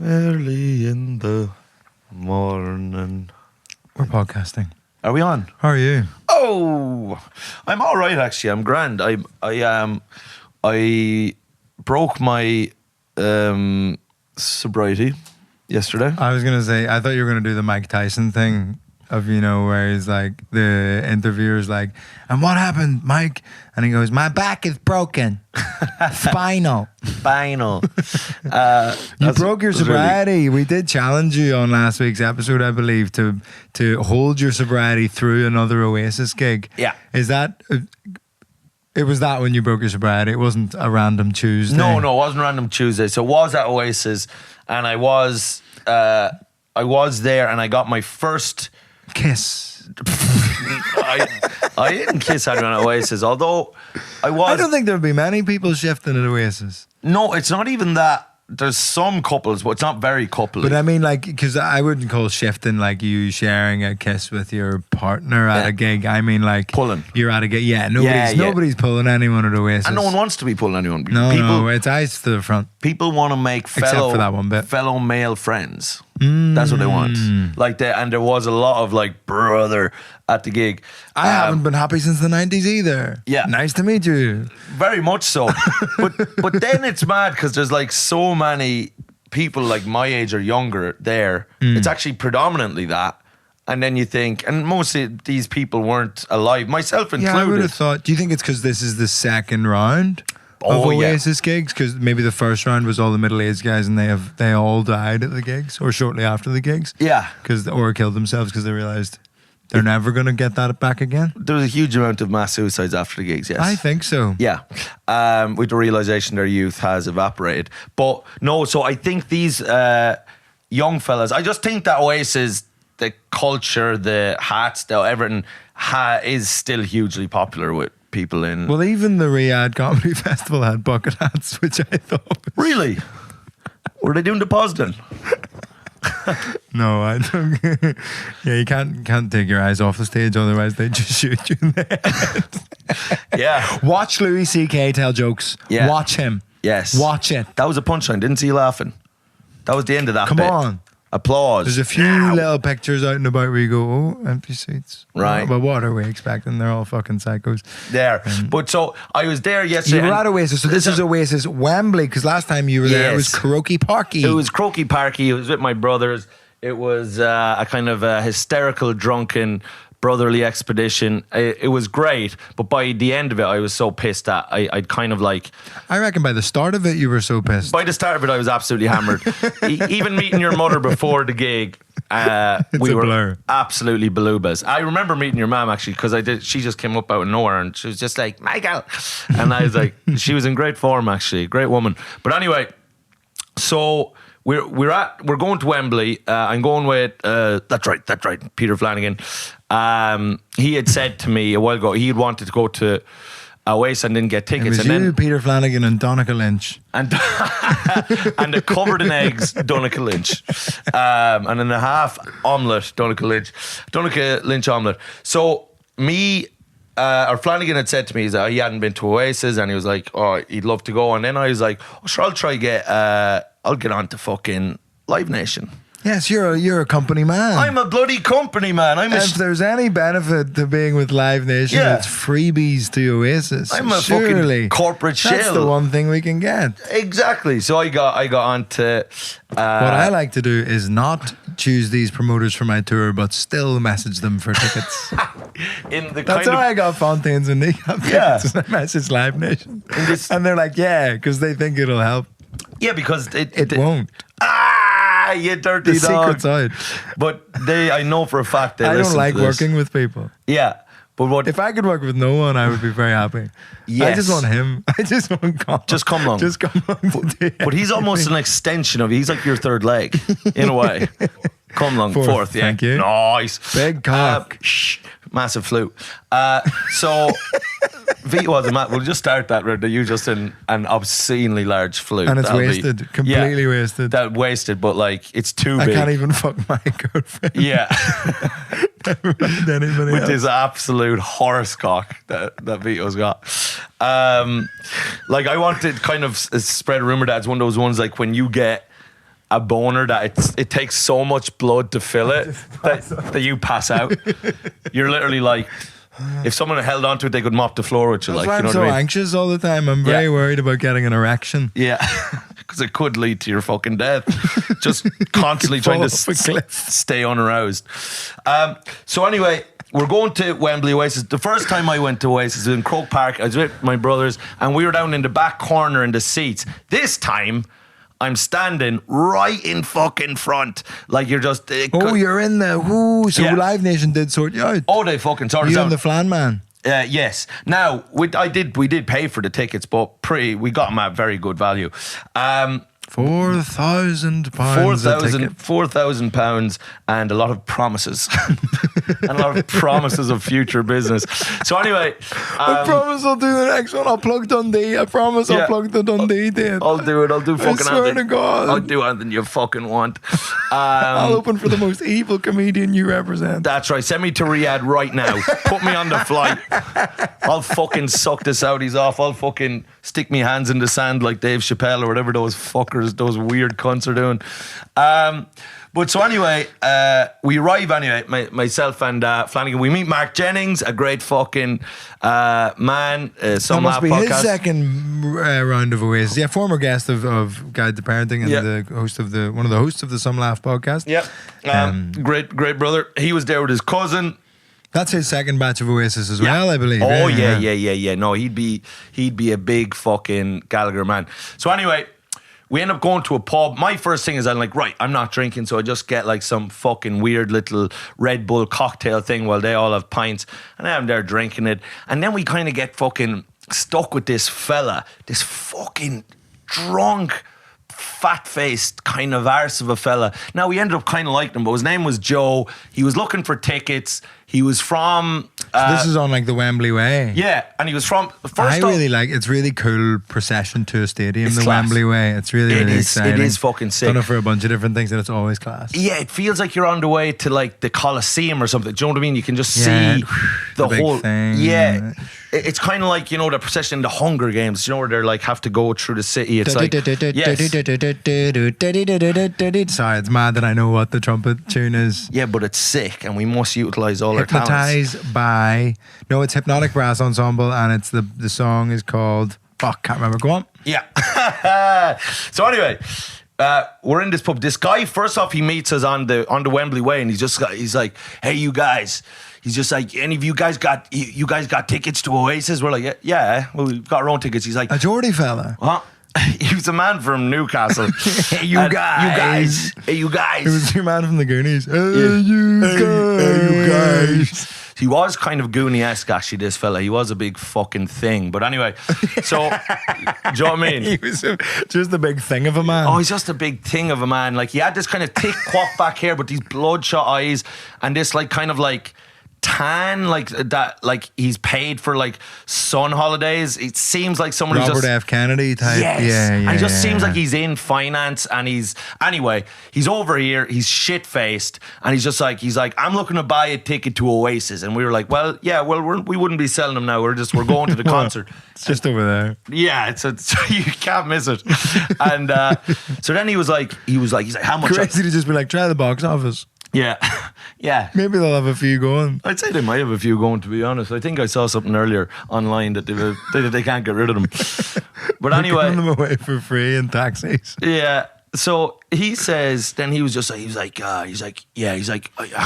Early in the morning. We're podcasting. Are we on? How are you? Oh, I'm all right. Actually, I'm grand. I broke my sobriety yesterday. I was gonna say, I thought you were gonna do the Mike Tyson thing of, you know, where he's like, the interviewer's like, and what happened, Mike? And he goes, my back is broken. Spinal. You broke your sobriety. We did challenge you on last week's episode, I believe, to hold your sobriety through another Oasis gig. Yeah. Is that... It was that when you broke your sobriety? It wasn't a random Tuesday? No, it wasn't random Tuesday. So it was at Oasis, and I was there, and I got my first... kiss. I didn't kiss anyone at Oasis, although I don't think there'd be many people shifting at Oasis. No, it's not even that. There's some couples, but it's not very coupley. But I mean, like, because I wouldn't call shifting like you sharing a kiss with your partner at a gig. I mean, like, pulling. You're at a gig. Yeah, nobody's pulling anyone at Oasis. And no one wants to be pulling anyone. No, it's eyes to the front. People want to make Except for that one bit. fellow male friends. That's what they want. And there was a lot of like brother at the gig. I haven't been happy since the 90s either. Yeah. Nice to meet you. Very much so. but then it's mad because there's like so many people like my age or younger there. It's actually predominantly that. And then you think, and most of these people weren't alive, myself included. Yeah, I would have thought. Do you think it's because this is the second round of Oasis gigs? Because maybe the first round was all the middle-aged guys and they all died at the gigs or shortly after the gigs? Yeah. Or killed themselves because they realised they're never going to get that back again? There was a huge amount of mass suicides after the gigs, yes. I think so. Yeah. With the realisation their youth has evaporated. But no, so I think these young fellas, I just think that Oasis, the culture, the hats, everything is still hugely popular with people in... Well, even the Riyadh Comedy Festival had bucket hats, which I thought was... Really? Were they doing the Posden? No, I don't. Yeah, you can't take your eyes off the stage, otherwise they just shoot you in the head. Yeah. Watch Louis C.K. tell jokes. Yeah. Watch him. Yes. Watch it. That was a punchline. Didn't see you laughing. That was the end of that Come bit. on. Applause. There's a few little pictures out and about where you go, oh, empty seats. Right. But what are we expecting? They're all fucking psychos. There. But so I was there yesterday. You were at Oasis. So this is Oasis Wembley, because last time you were there, it was Croaky Parky. It was Croaky Parky. It was with my brothers. It was a kind of a hysterical, drunken, brotherly expedition. It was great, but by the end of it, I was so pissed that I'd kind of like... I reckon by the start of it, you were so pissed. By the start of it, I was absolutely hammered. Even meeting your mother before the gig, we were blur. Absolutely belugas. I remember meeting your mum, actually, because she just came up out of nowhere and she was just like, Michael! And I was like, she was in great form, actually. Great woman. But anyway, so... We're going to Wembley. I'm going with that's right, Peter Flanagan. He had said to me a while ago he had wanted to go to Oasis and didn't get tickets. It was you, Peter Flanagan, and Donica Lynch, and the covered in eggs Donica Lynch, and in a half omelette Donica Lynch omelette. So me. Or Flanagan had said to me that he hadn't been to Oasis and he was like, oh, he'd love to go. And then I was like, oh, sure, I'll get on to fucking Live Nation. Yes, you're a company man. I'm a bloody company man. If there's any benefit to being with Live Nation, it's freebies to Oasis. I'm a fucking corporate shell. That's the one thing we can get. Exactly. So I got on to... what I like to do is not choose these promoters for my tour, but still message them for tickets. That's how I got Fontaines and Kneecap tickets. I message Live Nation. And they're like, yeah, because they think it'll help. Yeah, because it won't. You dirty the dog. secret side. But I know for a fact they I listen don't like to this. working with people. Yeah. But if I could work with no one, I would be very happy. Yes. I just want him. I just want Colin. Just come along. Just come along. But he's almost an extension of you. He's like your third leg, in a way. Come along, fourth, yeah. Thank you. Nice. Big cock. Massive flute. So, we'll just start that right. You just in an obscenely large flute. And it's wasted. Completely wasted. That wasted, but like, it's too big. I can't even fuck my girlfriend. Yeah. Never mind anybody With else. his absolute horse cock that Vito's got. Like, I want to kind of spread a rumor that it's one of those ones like when you get a boner that it takes so much blood to fill it that you pass out. You're literally like, if someone held onto it, they could mop the floor with you. That's like, why you know I'm so what I mean? anxious all the time. I'm very worried about getting an erection. Yeah, because it could lead to your fucking death. Just constantly trying to stay unaroused. So anyway, we're going to Wembley Oasis. The first time I went to Oasis was in Croke Park. I was with my brothers, and we were down in the back corner in the seats. This time, I'm standing right in fucking front. Like you're just... you're in there. Ooh, so Live Nation did sort you out. Oh, they fucking sorted us out. You and the Flan Man. Yes. Now, we did pay for the tickets, but we got them at very good value. £4,000. £4,000 and a lot of promises. And a lot of promises of future business. So anyway... I promise I'll do the next one. I'll plug Dundee. I promise I'll plug the Dundee date. I'll do it. I'll do fucking anything. I swear to God. I'll do anything you fucking want. I'll open for the most evil comedian you represent. That's right. Send me to Riyadh right now. Put me on the flight. I'll fucking suck the Saudis off. I'll fucking stick me hands in the sand like Dave Chappelle or whatever those fuckers, those weird cunts are doing. But so anyway, we arrive anyway, myself and Flanagan. We meet Mark Jennings, a great fucking man. Some that must be podcast. his second round of Oasis. Yeah, former guest of Guide to Parenting and the host of one of the hosts of the Some Laugh podcast. Yep, great brother. He was there with his cousin. That's his second batch of Oasis as well, I believe. Oh yeah. No, he'd be a big fucking Gallagher man. So anyway, we end up going to a pub. My first thing is I'm like, right, I'm not drinking, so I just get like some fucking weird little Red Bull cocktail thing while they all have pints, and I'm there drinking it. And then we kind of get fucking stuck with this fella, this fucking drunk, fat-faced kind of arse of a fella. Now, we ended up kind of liking him, but his name was Joe. He was looking for tickets. He was from... this is on like the Wembley Way. Yeah, and he was from... really like it's really cool procession to a stadium, it's the class. Wembley Way. It's really exciting. It is fucking sick. Done it for a bunch of different things and it's always class. Yeah, it feels like you're on the way to like the Colosseum or something. Do you know what I mean? You can just see the whole thing. Yeah. It's kind of like, you know, the procession in the Hunger Games, you know, where they're like have to go through the city. It's like Sorry, it's mad that I know what the trumpet tune is. Yeah, but it's sick and we must utilise all our talents. Hypnotized by... No, it's Hypnotic Brass Ensemble and it's the song is called... Fuck, can't remember. Go on. Yeah. So anyway... we're in this pub. This guy, first off, he meets us on the Wembley Way, and he's like, "Hey, you guys." He's just like, "Any of you guys got tickets to Oasis?" We're like, "Yeah, well, we've got our own tickets." He's like, "A Geordie fella." Huh? He was a man from Newcastle. Hey, you guys. Hey, you guys. It was your man from the Goonies. Hey, you guys. He was kind of Goonie-esque, actually, this fella. He was a big fucking thing. But anyway, so, do you know what I mean? He was just a big thing of a man. Oh, he's just a big thing of a man. Like, he had this kind of thick quack back hair, but these bloodshot eyes, and this, like, kind of, like, tan, like that, like he's paid for like sun holidays. It seems like someone who's Robert F. Kennedy type. Yes. Yeah, and he just seems like he's in finance, and he's over here, he's shit faced, and he's like, I'm looking to buy a ticket to Oasis, and we were like, we wouldn't be selling them now. We're going to the concert. It's just over there. Yeah, it's you can't miss it. And so then he's like, how much? Crazy to just be like, try the box office. Yeah. Yeah. Maybe they'll have a few going. I'd say they might have a few going, to be honest. I think I saw something earlier online that they can't get rid of them. But anyway. Giving them away for free in taxis. Yeah. So he says, then he was like, how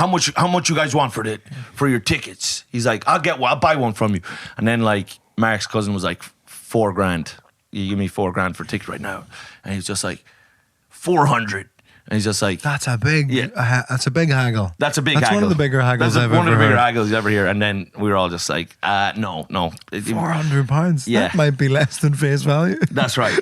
much you guys want for your tickets? He's like, I'll buy one from you. And then like Mark's cousin was like, $4,000. You give me $4,000 for a ticket right now. And he was just like, 400. And he's just like, that's a big haggle. That's one of the bigger haggles I've ever heard. One of the bigger haggles you ever hear. And then we were all just like, no. £400? Yeah. That might be less than face value. That's right.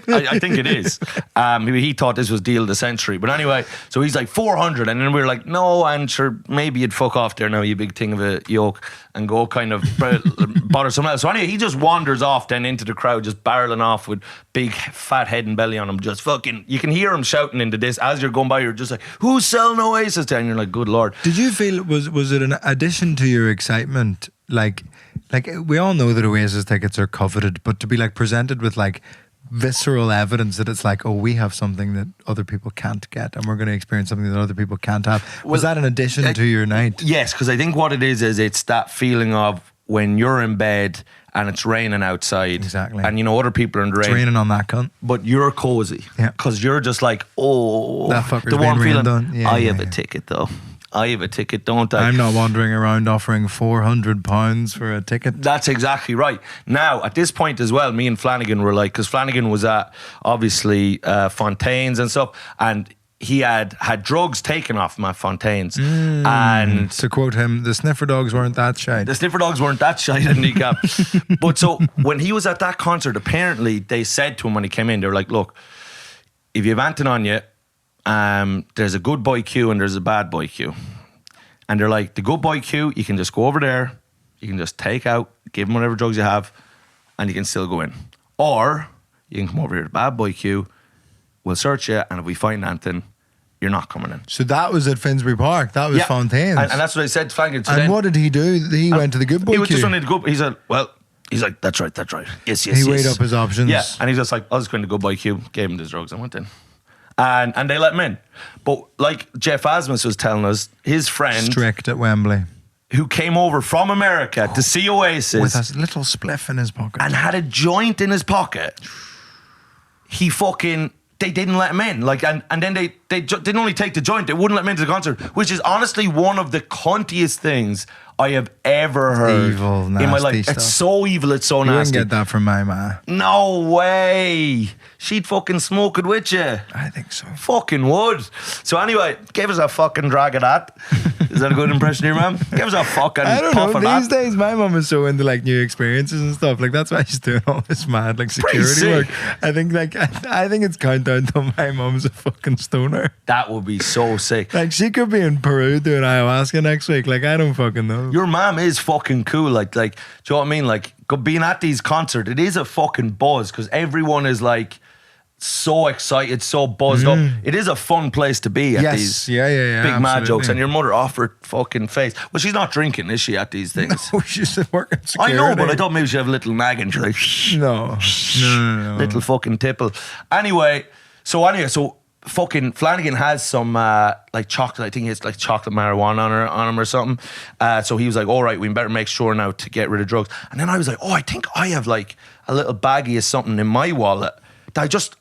I think it is. Maybe he thought this was deal of the century. But anyway, so he's like 400. And then we were like, no, and sure, maybe you'd fuck off there now, you big thing of a yoke, and go kind of bother someone else. So anyway, he just wanders off then into the crowd, just barreling off with big fat head and belly on him, just fucking, you can hear him shouting into this as you're going by. You're just like, who's selling Oasis? And you're like, good Lord. Did you feel, was it an addition to your excitement, like we all know that Oasis tickets are coveted, but to be like presented with like visceral evidence that it's like, oh, we have something that other people can't get, and we're going to experience something that other people can't have. Was that in addition to your night? Yes, because I think what it is it's that feeling of when you're in bed and it's raining outside. Exactly. And you know other people are in the rain. It's raining on that cunt. But you're cozy. Yeah. Because you're just like, oh, that fucker's the warm feeling. Done. Yeah, I have a ticket though. I have a ticket, don't I? I'm not wandering around offering £400 for a ticket. That's exactly right. Now, at this point as well, me and Flanagan were like, because Flanagan was at, obviously, Fontaine's and stuff, and he had drugs taken off him at Fontaine's. And to quote him, the sniffer dogs weren't that shy. The sniffer dogs weren't that shy at kneecap. But so, when he was at that concert, apparently, they said to him when he came in, they were like, look, if you have anything on you, there's a good boy queue and there's a bad boy queue. And they're like, the good boy queue, you can just go over there, you can just take out, give them whatever drugs you have, and you can still go in. Or you can come over here to the bad boy queue, we'll search you, and if we find anything, you're not coming in. So that was at Finsbury Park, that was Fontaine's. And that's what I said to Flanagan. So and what did he do? He went to the good boy queue? He was just running the good. He said, well, he's like, that's right. Yes. He weighed up his options. Yeah, and he's just like, I'll just go in the good boy queue, gave him the drugs and went in. And they let him in. But like Jeff Asmus was telling us, his friend... Strict at Wembley. Who came over from America to see Oasis... With a little spliff in his pocket. And had a joint in his pocket. He fucking... They didn't let him in. Like, and then they didn't only take the joint, they wouldn't let him into the concert, which is honestly one of the cuntiest things I have ever heard evil, nasty in my life. Stuff. It's so evil, it's so nasty. You wouldn't get that from my ma. No way. She'd fucking smoke it with you. I think so. Fucking would. So anyway, gave us a fucking drag of that. Is that a good impression of your mum? Give us a fucking I don't puff know. of that. These days, my mum is so into like new experiences and stuff. Like that's why she's doing all this mad like security work. I think it's countdown till my mum's a fucking stoner. That would be so sick. Like she could be in Peru doing ayahuasca next week. Like I don't fucking know. Your mom is fucking cool. Like, do you know what I mean? Like being at these concerts, it is a fucking buzz because everyone is like so excited, so buzzed up. It is a fun place to be at these big absolutely. Mad jokes. And your mother off her fucking face. Well, she's not drinking, is she, at these things? No, she's working security. I know, but I thought maybe she'd have a little nag and she's like, no. Little fucking tipple. Anyway, so fucking Flanagan has some like chocolate. I think it's like chocolate marijuana on him or something. So he was like, all right, we better make sure now to get rid of drugs. And then I was like, oh, I think I have like a little baggie of something in my wallet that I just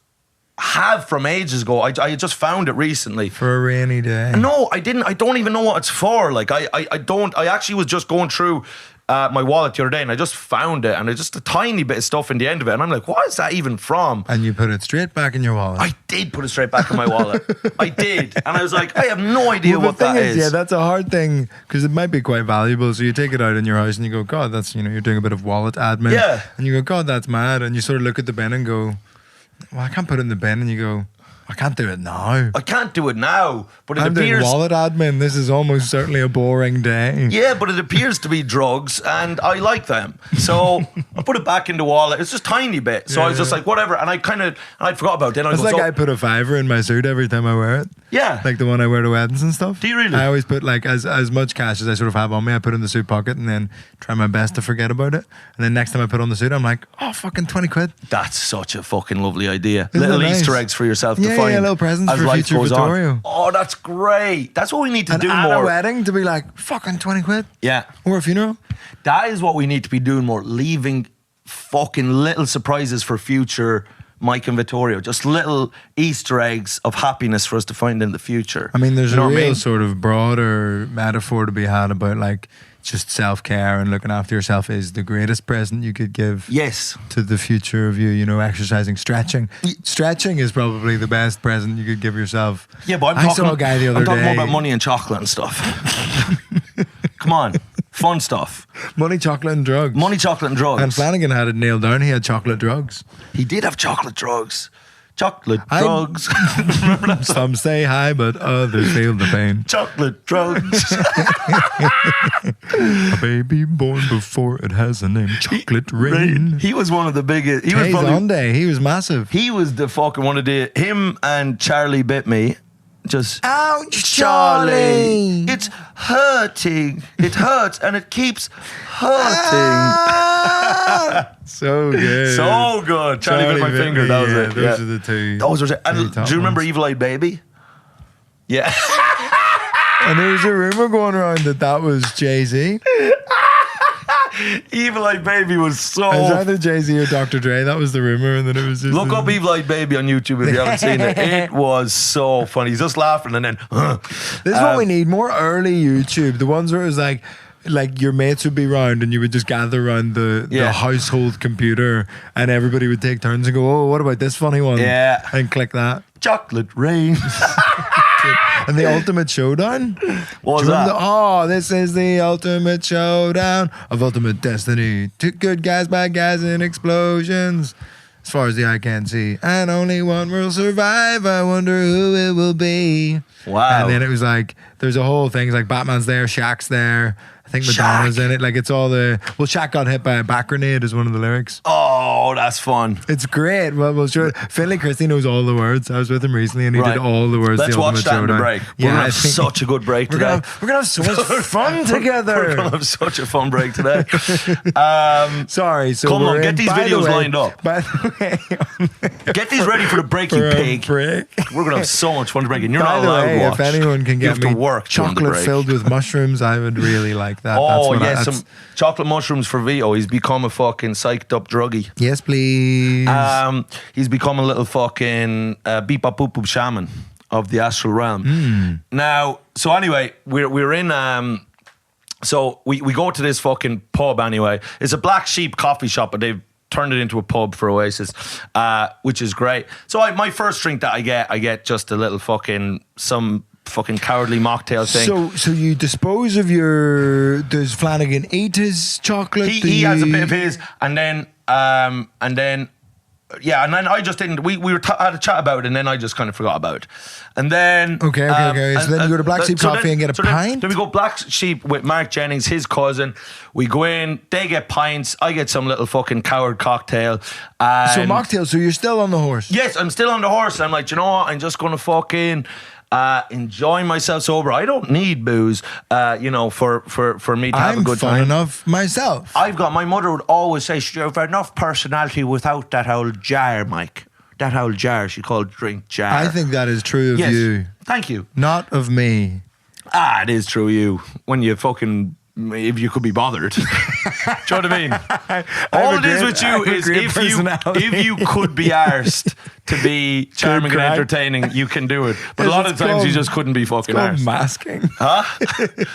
have from ages ago. I just found it recently. For a rainy day. No, I didn't. I don't even know what it's for. Like I actually was just going through my wallet the other day and I just found it and it's just a tiny bit of stuff in the end of it and I'm like, what is that even from? And you put it straight back in your wallet. I did put it straight back in my wallet. I did. And I was like, I have no idea what that is. Yeah, that's a hard thing because it might be quite valuable. So you take it out in your house and you go, God, that's, you're doing a bit of wallet admin. Yeah. And you go, God, that's mad. And you sort of look at the bin and go, well, I can't put it in the bin. And you go, I can't do it now. I can't do it now. But I'm doing wallet admin. This is almost certainly a boring day. Yeah, but it appears to be drugs and I like them. So I put it back in the wallet. It's just a tiny bit. So I was just like, whatever. And I forgot about it. It's like I put a $5 in my suit every time I wear it. Yeah. Like the one I wear to weddings and stuff. Do you really? I always put like as much cash as I sort of have on me, I put in the suit pocket and then try my best to forget about it. And then next time I put on the suit, I'm like, oh, fucking 20 quid. That's such a fucking lovely idea. Isn't little nice? Easter eggs for yourself to find. Yeah, little presents for future Vittorio. On. Oh, that's great. That's what we need to do at more. A wedding to be like, fucking 20 quid. Yeah. Or a funeral. That is what we need to be doing more. Leaving fucking little surprises for future Mike and Vittorio. Just little Easter eggs of happiness for us to find in the future. I mean, there's a real sort of broader metaphor to be had about like just self-care and looking after yourself is the greatest present you could give to the future of you, exercising, stretching. Stretching is probably the best present you could give yourself. Yeah, but I saw a guy the other day. I'm talking more about money and chocolate and stuff. Come on. Fun stuff. Money, chocolate and drugs. Money, chocolate and drugs. And Flanagan had it nailed down. He had chocolate drugs. He did have chocolate drugs. Chocolate drugs. Remember that? Some say hi, but others feel the pain. Chocolate drugs. A baby born before it has a name. Chocolate Rain. He was one of the biggest. He was massive. He was the fucking one of the. Him and Charlie Bit Me. Just ouch, Charlie. It's hurting. It hurts and it keeps hurting. So good. So good. Charlie bit my finger. That was it. Those are the two. Those were. And do you remember ones. Evil Eyed Baby? Yeah. And there was a rumor going around that was Jay-Z. Evil Eyed Baby was so. It was either Jay-Z or Dr. Dre. That was the rumor, and then it was just. Look up Evil Eyed Baby on YouTube if you haven't seen it. It was so funny. He's just laughing and then. This is what we need: more early YouTube. The ones where it was like your mates would be round and you would just gather around the household computer, and everybody would take turns and go, "Oh, what about this funny one?" Yeah, and click that. Chocolate rain. And the ultimate showdown? What was that? This is the ultimate showdown of ultimate destiny. Two good guys, bad guys, and explosions. As far as the eye can see. And only one will survive. I wonder who it will be. Wow. And then it was like, there's a whole thing. It's like Batman's there, Shaq's there. I think Madonna's in it. Like it's all the... Well, Shaq got hit by a back grenade is one of the lyrics. Oh, that's fun. It's great. Well, we'll show it. Finley Christie knows all the words. I was with him recently and he did all the words. Let's watch that in the break. We're going to have such a good break today. We're going to have so much fun together. We're going to have such a fun break today. Sorry. So come on, get these videos lined up. By the way. Get these ready for the break, you pig. We're going to have so much fun to break. And you're not allowed to watch. If anyone can get me chocolate filled with mushrooms, I would really like that. Oh, yes. Some chocolate mushrooms for Vito. He's become a fucking psyched up druggie. Yes, please. He's become a little fucking beep bop boop boop shaman of the astral realm. Now, so anyway, we're in so we go to this fucking pub anyway. It's a Black Sheep coffee shop, but they've turned it into a pub for Oasis, which is great. So my first drink that I get just a little some fucking cowardly mocktail thing. So you dispose of your... Does Flanagan eat his chocolate? He has a bit of his, and then I just didn't. We had a chat about it, and then I just kind of forgot about it. And then okay. So then you go to Black Sheep Coffee and get a pint. Then we go Black Sheep with Mark Jennings, his cousin. We go in. They get pints. I get some little fucking coward cocktail. So mocktail. So you're still on the horse? Yes, I'm still on the horse. I'm like, you know what? I'm just gonna fucking enjoy myself sober. I don't need booze, for me to have a good time. I'm fun enough myself. My mother would always say, you have enough personality without that old jar, Mike. That old jar, she called drink jar. I think that is true of you. Thank you. Not of me. It is true of you. When you fucking... If you could be bothered. Do you know what I mean? All it is with you is if you could be arsed to be charming and entertaining, you can do it. But a lot of times you just couldn't be fucking arsed. It's called masking. Huh?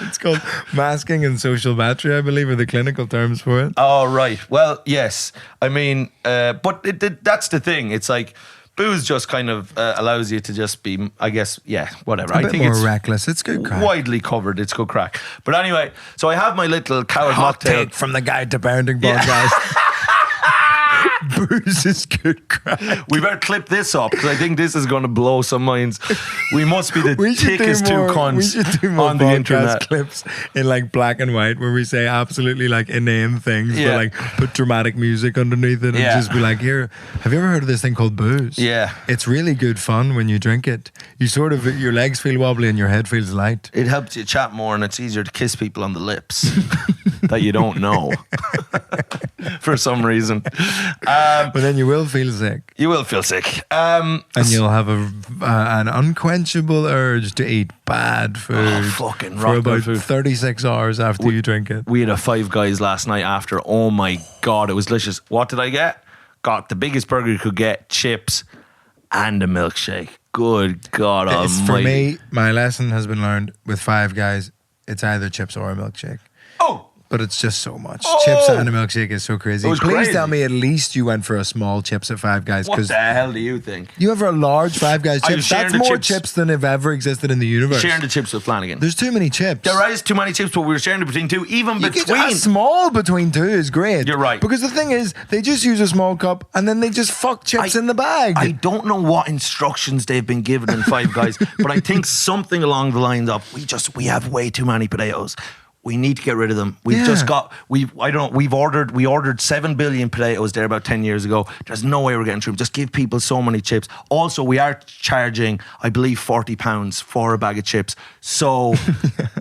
It's called masking and social battery, I believe, are the clinical terms for it. Oh, right. Well, yes. I mean, but that's the thing. It's like... Booze just kind of allows you to just be, I guess, whatever. I think it's reckless. It's good crack. Widely covered. It's good crack. But anyway, so I have my little coward mocktail. Take from the Guide to Parenting podcast. Booze is good crack. We better clip this up because I think this is going to blow some minds. We must be the thickest two cunts we should do more on the internet. Clips in like black and white where we say absolutely like inane things, but like put dramatic music underneath it and just be like, here, have you ever heard of this thing called booze? Yeah. It's really good fun when you drink it. You sort of, your legs feel wobbly and your head feels light. It helps you chat more and it's easier to kiss people on the lips that you don't know for some reason. But then you will feel sick. You will feel sick. And you'll have an unquenchable urge to eat bad food for about 36 hours after you drink it. We had a Five Guys last night after. Oh my God, it was delicious. What did I get? Got the biggest burger you could get, chips and a milkshake. Good God almighty. For me, my lesson has been learned with Five Guys. It's either chips or a milkshake. Oh! But it's just so much. Chips and a milkshake is so crazy. Please tell me at least you went for a small chips at Five Guys. What the hell do you think? You have a large Five Guys chips. That's more chips than have ever existed in the universe. Sharing the chips with Flanagan. There's too many chips. There is too many chips, but we were sharing it between two. A small between two is great. You're right. Because the thing is, they just use a small cup and then they just fuck chips in the bag. I don't know what instructions they've been given in Five Guys, but I think something along the lines of, we have way too many potatoes. we need to get rid of them. We've ordered 7 billion potatoes there about 10 years ago. There's no way we're getting through them. Just give people so many chips. Also, we are charging, I believe, £40 for a bag of chips. So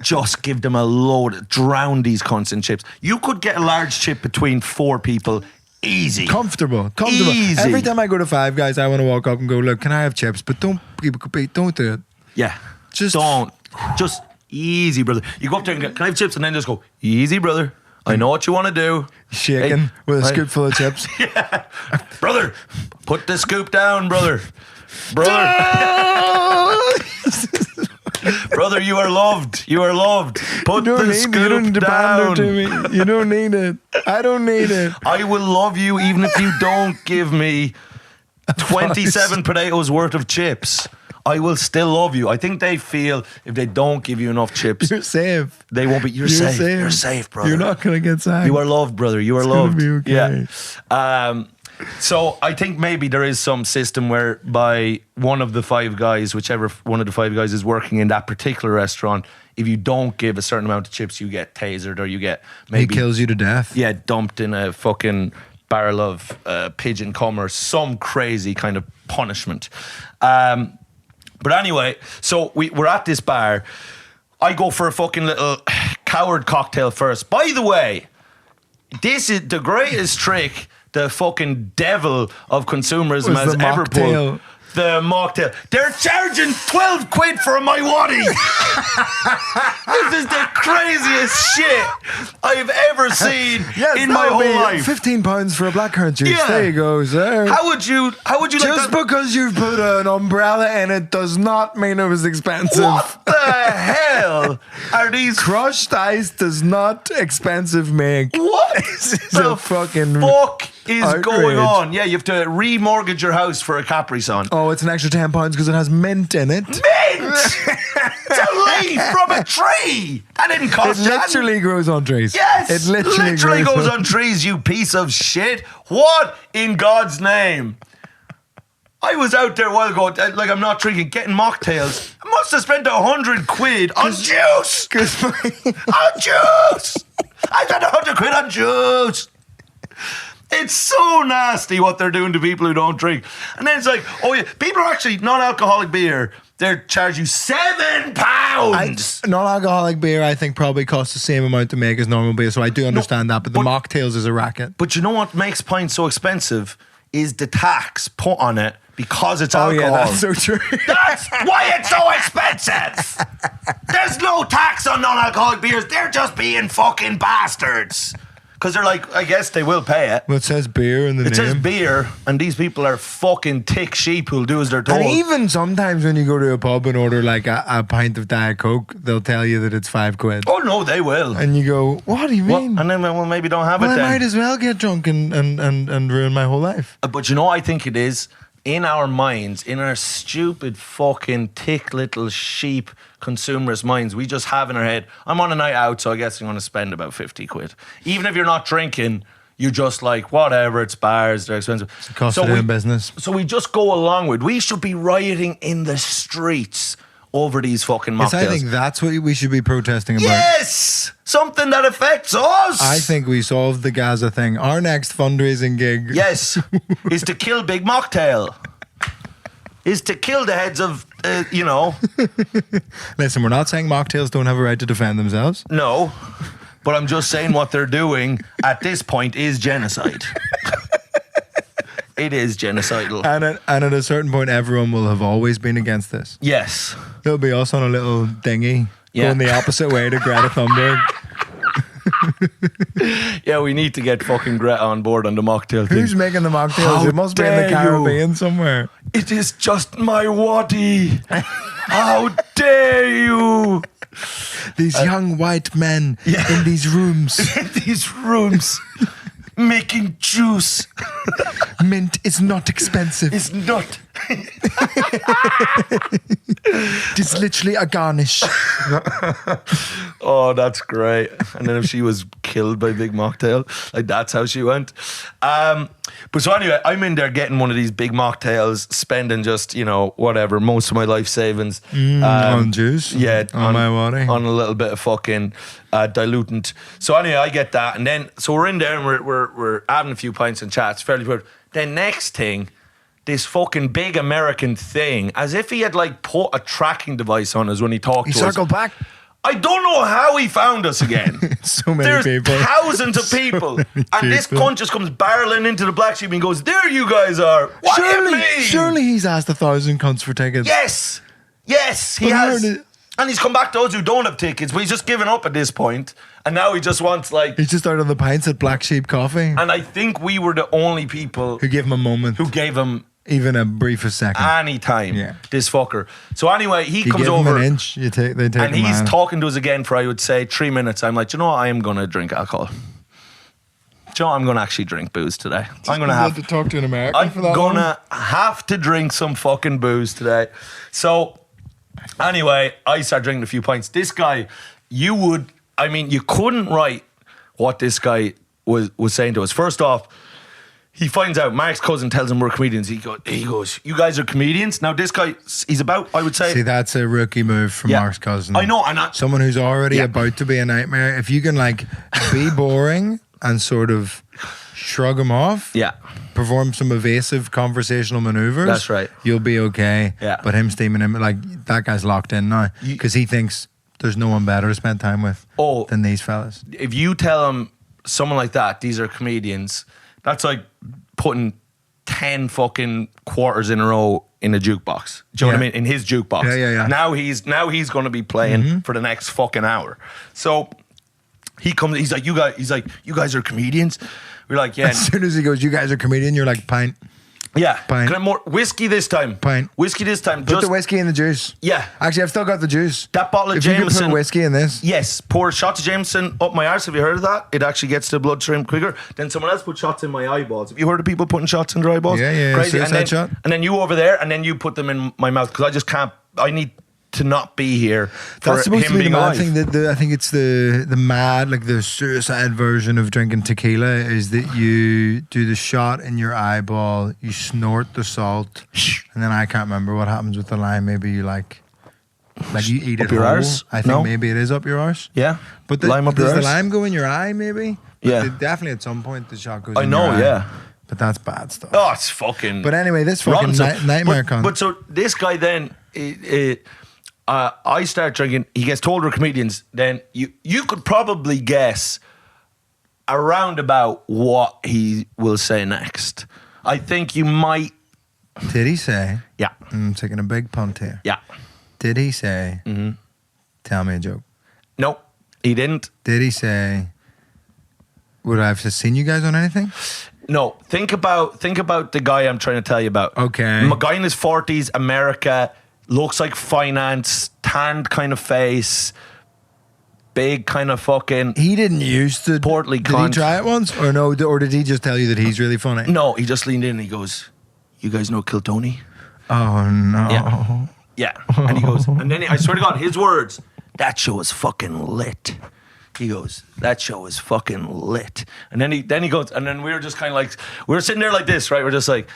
just give them a load, drown these cunts in chips. You could get a large chip between 4 people. Easy. Comfortable. Easy. Every time I go to Five Guys, I want to walk up and go, look, can I have chips? But don't do it. Yeah. Just easy, brother. You go up there and go, can I have chips? And then just go, easy, brother. I know what you want to do. Shaking with a scoop full of chips. Yeah. Brother, put the scoop down, brother. Brother, you are loved. You are loved. Put the scoop down. You don't need to pander to me. You don't need it. I don't need it. I will love you even if you don't give me 27 potatoes worth of chips. I will still love you. I think they feel if they don't give you enough chips, you're safe. They won't be. You're safe. You're safe, brother. You're not going to get sacked. You are loved, brother. You are loved. Be okay. Yeah. So I think maybe there is some system whereby one of the 5 guys, whichever one of the 5 guys is working in that particular restaurant, if you don't give a certain amount of chips, you get tasered or you get maybe... He kills you to death. Yeah, dumped in a fucking barrel of pigeon cum or some crazy kind of punishment. But anyway, so we're at this bar. I go for a fucking little coward cocktail first. By the way, this is the greatest trick the fucking devil of consumerism has ever pulled. The mocktail. They're charging 12 quid for my waddy. This is the craziest shit I've ever seen in my whole life. £15 for a blackcurrant juice. Yeah. There you go, sir. How would you just because you've put an umbrella in it does not mean it was expensive. What the hell are these? Crushed ice does not expensive make. What the fucking fuck is going on? Yeah, you have to remortgage your house for a Capri Sun. Oh, it's an extra £10 because it has mint in it. Mint! It's a leaf from a tree. That didn't cost you. It literally grows on trees. Yes! It literally goes on trees, you piece of shit. What in God's name? I was out there a while ago, like I'm not drinking, getting mocktails. I must have spent 100 quid on juice. On juice! I spent 100 quid on juice. It's so nasty what they're doing to people who don't drink. And then it's like, oh yeah, people are actually non-alcoholic beer. They charge you £7. Non-alcoholic beer, I think, probably costs the same amount to make as normal beer. So I do understand that. But the mocktails is a racket. But you know what makes pints so expensive is the tax put on it because it's alcohol. Oh yeah, that's so true. That's why it's so expensive. There's no tax on non-alcoholic beers. They're just being fucking bastards. Because they're like, I guess they will pay it. Well, it says beer in the name. It says beer, and these people are fucking thick sheep who'll do as they're told. And even sometimes when you go to a pub and order like a pint of Diet Coke, they'll tell you that it's 5 quid. Oh, no, they will. And you go, what do you mean? And then, well, maybe don't have it then. I might as well get drunk and ruin my whole life. But you know what I think it is? In our minds, in our stupid fucking thick little sheep consumerist minds, we just have in our head, I'm on a night out, so I guess I'm going to spend about 50 quid. Even if you're not drinking, you're just like, whatever, it's bars, they're expensive. It's a cost of doing business. So we just go along with, we should be rioting in the streets over these fucking mocktails. Yes, I think that's what we should be protesting about. Yes! Something that affects us! I think we solved the Gaza thing. Our next fundraising gig... Yes, is to kill Big Mocktail. Is to kill the heads of, Listen, we're not saying mocktails don't have a right to defend themselves. No, but I'm just saying what they're doing at this point is genocide. It is genocidal. And at a certain point, everyone will have always been against this. Yes. It'll be us on a little dinghy going the opposite way to Greta Thunberg. Yeah, we need to get fucking Greta on board on the mocktail thing. Who's making the mocktails? It must be in the Caribbean somewhere. It is just my waddy. How dare you? These young white men in these rooms. In these rooms. Making juice. Mint is not expensive. It's not. Just literally a garnish. Oh, that's great. And then if she was killed by big mocktail, like that's how she went. But so anyway, I'm in there getting one of these big mocktails, spending just, whatever, most of my life savings. On juice? Yeah. On my water? On a little bit of fucking dilutant. So anyway, I get that. And then, so we're in there and we're having a few pints and chats, fairly good. Then next thing, this fucking big American thing, as if he had like put a tracking device on us when he talked to us. He circled back. I don't know how he found us again. So many There's people. Thousands of people. And this cunt just comes barreling into the black sheep and goes, there you guys are. What do you mean? Surely he's asked 1,000 cunts for tickets. Yes, he has. And he's come back to us who don't have tickets, but he's just given up at this point. And now he just wants like... He's just out on the pints at Black Sheep Coffee. And I think we were the only people... Who gave him a moment. Who gave him... Even a briefest second. Any time. Yeah. This fucker. So anyway, he comes give over. Him an inch, they take and he's talking to us again for, I would say, 3 minutes. I'm like, I am going to drink alcohol. I'm going to actually drink booze today. I'm going to have to talk to an American for that. I'm going to have to drink some fucking booze today. So anyway, I start drinking a few pints. This guy, you couldn't write what this guy was saying to us. First off, he finds out, Mark's cousin tells him we're comedians. He goes, you guys are comedians? Now this guy, he's about, I would say... See, that's a rookie move from Mark's cousin. I know. Someone who's already about to be a nightmare. If you can like be boring and sort of shrug him off, perform some evasive conversational maneuvers, that's right, you'll be okay. Yeah. But him steaming him, like that guy's locked in now because he thinks there's no one better to spend time with than these fellas. If you tell him, someone like that, these are comedians... That's like putting 10 fucking quarters in a row in a jukebox. Do you know what I mean? In his jukebox. Yeah. Now he's going to be playing for the next fucking hour. So he comes. He's like, you guys are comedians. We're like, yeah. As soon as he goes, you guys are comedian. You're like, pint. Yeah. Pint. Can I more whiskey this time? Pint. Whiskey this time. Put the whiskey in the juice. Yeah. Actually, I've still got the juice. That bottle of if Jameson. You can put whiskey in this. Yes. Pour shots of Jameson up my arse. Have you heard of that? It actually gets the bloodstream quicker. Then someone else put shots in my eyeballs. Have you heard of people putting shots in their eyeballs? Yeah. Crazy. Shot. And then you over there, and then you put them in my mouth because I just can't. I need to not be here for That's supposed him to be being the mad alive. thing. I think it's the mad, like the suicide version of drinking tequila is that you do the shot in your eyeball, you snort the salt, and then I can't remember what happens with the lime. Maybe you like you eat up it your whole. arse? I think maybe it is up your arse. Yeah, but lime up your does the arse? lime go in your eye? Maybe. Yeah, definitely at some point the shot goes. I in know. Your eye. Yeah. But that's bad stuff. Oh, it's fucking. But anyway, this fucking nightmare con. But so this guy then, I start drinking. He gets told we're comedians. Then you could probably guess around about what he will say next. I think you might. Did he say? Yeah. I'm taking a big punt here. Yeah. Did he say? Tell me a joke. No, he didn't. Did he say? Would I have seen you guys on anything? No, think about the guy I'm trying to tell you about. Okay. A guy in his 40s, America, looks like finance, tanned kind of face, big kind of fucking... He didn't used to... Portly Did cunt. he try it once? Or no? Or did he just tell you that he's really funny? No, he just leaned in and he goes, you guys know Kiltony? Oh, no. Yeah. And he goes, and then I swear to God, his words, that show is fucking lit. He goes, that show is fucking lit. And then he goes, and then we were just kind of like, we were sitting there like this, right? We're just like,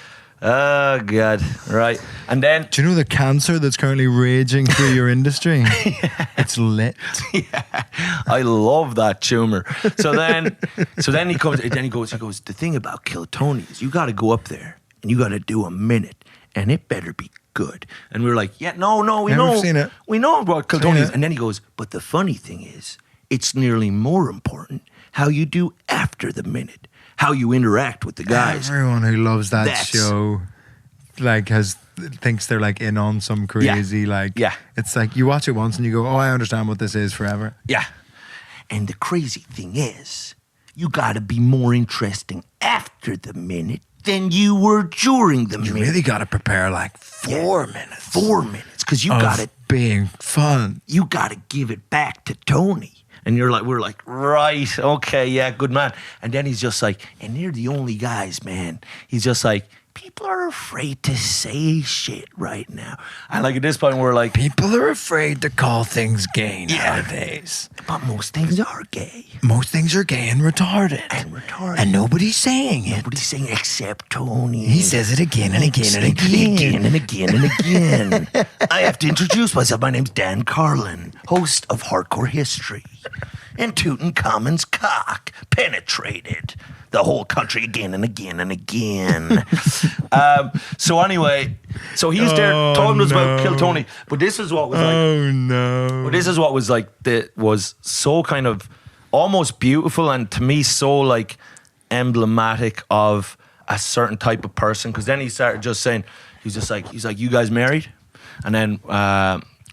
oh, God, right? And then... Do you know the cancer that's currently raging through your industry? Yeah. It's lit. Yeah. I love that tumor. So then he comes, and then he goes, the thing about Kiltony is you got to go up there and you got to do a minute and it better be good. And we were like, yeah, no, we Never know. Seen it. We know about Kiltony. And then he goes, but the funny thing is, it's nearly more important how you do after the minute, how you interact with the guys. Everyone who loves that show thinks they're like in on some crazy it's like you watch it once and you go, oh, I understand what this is forever. Yeah. And the crazy thing is, you got to be more interesting after the minute than you were during the minute. You really got to prepare like 4 minutes. 4 minutes, because you got it being fun. You got to give it back to Tony. And we're like, right, okay, yeah, good man. And then he's just like, and they're the only guys, man. He's just like, people are afraid to say shit right now. And like at this point, we're like, people are afraid to call things gay nowadays. But most things are gay. Most things are gay and retarded. And nobody's saying it. Nobody's saying it except Tony. He says it again and again and again. And again and again. I have to introduce myself. My name's Dan Carlin, host of Hardcore History. And Tutankhamun's cock penetrated the whole country again and again and again. So anyway, so he's there talking to us about Kill Tony. But this is what was like. Oh no. But this is what was like. That was so kind of almost beautiful and to me so like emblematic of a certain type of person. Because then he started just saying, he's like, you guys married? And then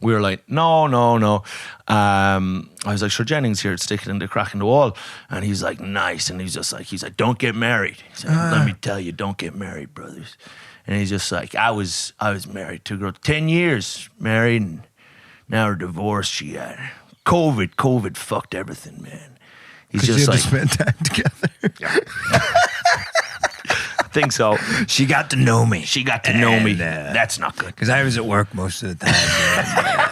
we were like, no. I was like, sure, Jennings here, stick it in the crack in the wall. And he's like, nice. And he's like, don't get married. He's like, let me tell you, don't get married, brothers. And he's just like, I was married to a girl, 10 years married, and now we're divorced. She had COVID fucked everything, man. He's just like, spent time together. Yeah. Think so. She got to know me. That's not good. Because I was at work most of the time.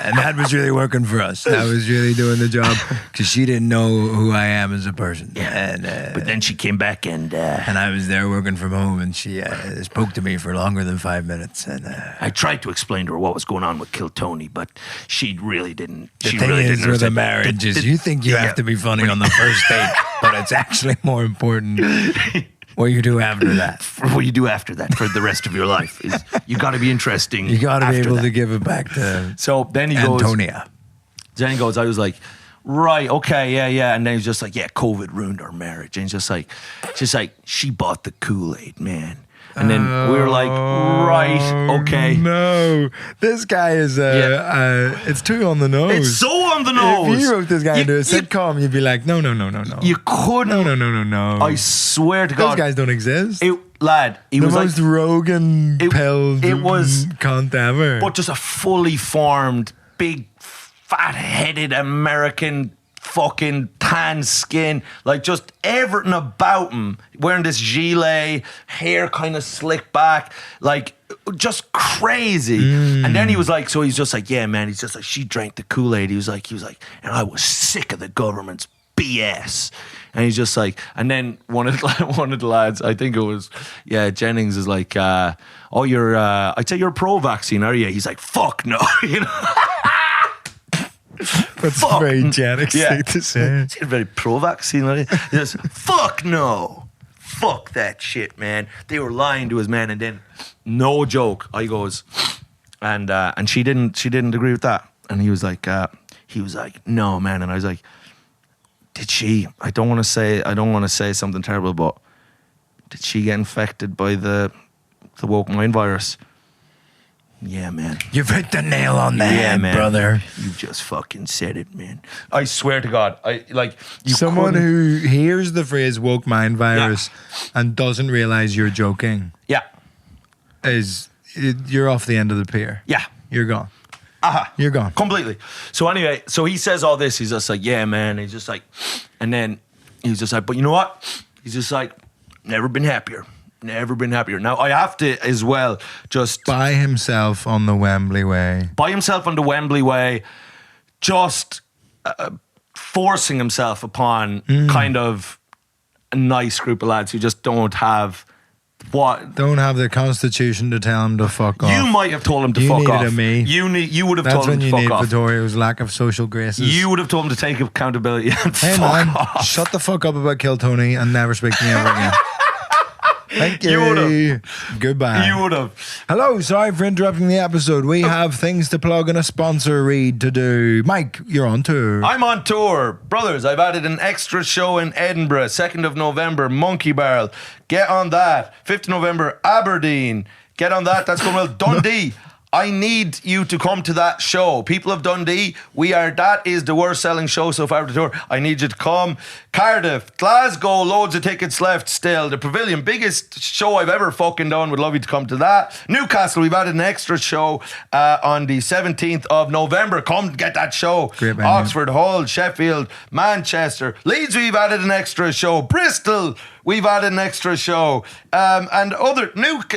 And that was really working for us. I was really doing the job because she didn't know who I am as a person. Yeah. And, but then she came back and I was there working from home and she spoke to me for longer than 5 minutes. And I tried to explain to her what was going on with Kill Tony, but she really didn't. The thing is with a marriage is you think you have to be funny on the first date, but it's actually more important what you do after that. What you do after that for the rest of your life is you got to be interesting. You got to be able to give it back to so then he goes, Antonia. Then he goes, I was like, right, okay, yeah. And then he's just like, yeah, COVID ruined our marriage. And he's just like, she bought the Kool-Aid, man. And then we were like, right, okay. No, this guy is, it's too on the nose. It's so on the nose. If you wrote this guy into a sitcom, you'd be like, no. You couldn't. No. I swear to God. Those guys don't exist. He was the most like, Rogan-pilled it was cunt ever. But just a fully formed, big, fat-headed American fucking tan skin, like just everything about him, wearing this gilet, hair kind of slicked back, like just crazy. And then he was like, so he's just like, yeah, man, he's just like, she drank the Kool-Aid. He was like, and I was sick of the government's BS. And he's just like, and then one of the lads, I think it was, Jennings is like, I'd say you're pro-vaccine, are you? He's like, fuck no, you know. That's very Jennings thing to say. He's very pro-vaccine. Right? He goes, fuck no. Fuck that shit, man. They were lying to his man, and then, no joke, I goes, and she didn't agree with that. And he was like, no, man. And I was like, did she? I don't want to say something terrible, but did she get infected by the woke mind virus? Yeah, man. You've hit the nail on the head, man. Brother. You just fucking said it, man. I swear to God. Someone who hears the phrase woke mind virus and doesn't realize you're joking. Yeah. You're off the end of the pier. Yeah. You're gone. You're gone. Completely. So anyway, so he says all this. He's just like, yeah, man. He's just like, and then he's just like, but you know what? He's just like, never been happier. Now, I have to as well just... By himself on the Wembley Way. Just forcing himself upon kind of a nice group of lads who just don't have... Don't have the constitution to tell him to fuck off. You might have told him to fuck off. Me. You would have told him to fuck off. That's when you need Vittorio's lack of social graces. You would have told him to take accountability and fuck off. Shut the fuck up about Kill Tony and never speak to me ever again. Thank you. You would have. Goodbye. You would have. Hello, sorry for interrupting the episode. We have things to plug and a sponsor read to do. Mike, you're on tour. I'm on tour. Brothers, I've added an extra show in Edinburgh, 2nd of November, Monkey Barrel. Get on that. 5th of November, Aberdeen. Get on that. That's going well. Dundee. I need you to come to that show. People of Dundee, that is the worst selling show so far of the tour. I need you to come. Cardiff, Glasgow, loads of tickets left still. The Pavilion, biggest show I've ever fucking done. Would love you to come to that. Newcastle, we've added an extra show on the 17th of November. Come get that show. Great Oxford, Hull, Sheffield, Manchester. Leeds, we've added an extra show. Bristol, we've added an extra show. And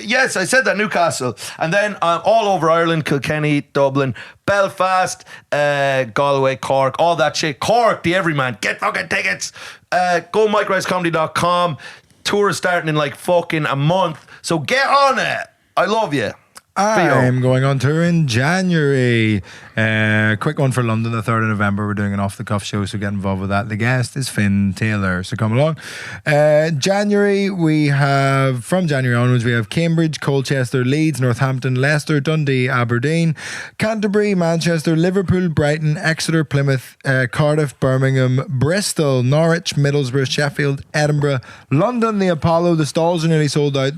yes, I said that, Newcastle. And then all over Ireland, Kilkenny, Dublin, Belfast, Galway, Cork, all that shit. Cork, the Everyman. Get fucking tickets. Go mikerisecomedy.com. Tour is starting in like fucking a month. So get on it. I love you. I'm going on tour in January. Quick one for London, the 3rd of November. We're doing an off-the-cuff show, so get involved with that. The guest is Finn Taylor, so come along. January, from January onwards, we have Cambridge, Colchester, Leeds, Northampton, Leicester, Dundee, Aberdeen, Canterbury, Manchester, Liverpool, Brighton, Exeter, Plymouth, Cardiff, Birmingham, Bristol, Norwich, Middlesbrough, Sheffield, Edinburgh, London, the Apollo. The stalls are nearly sold out.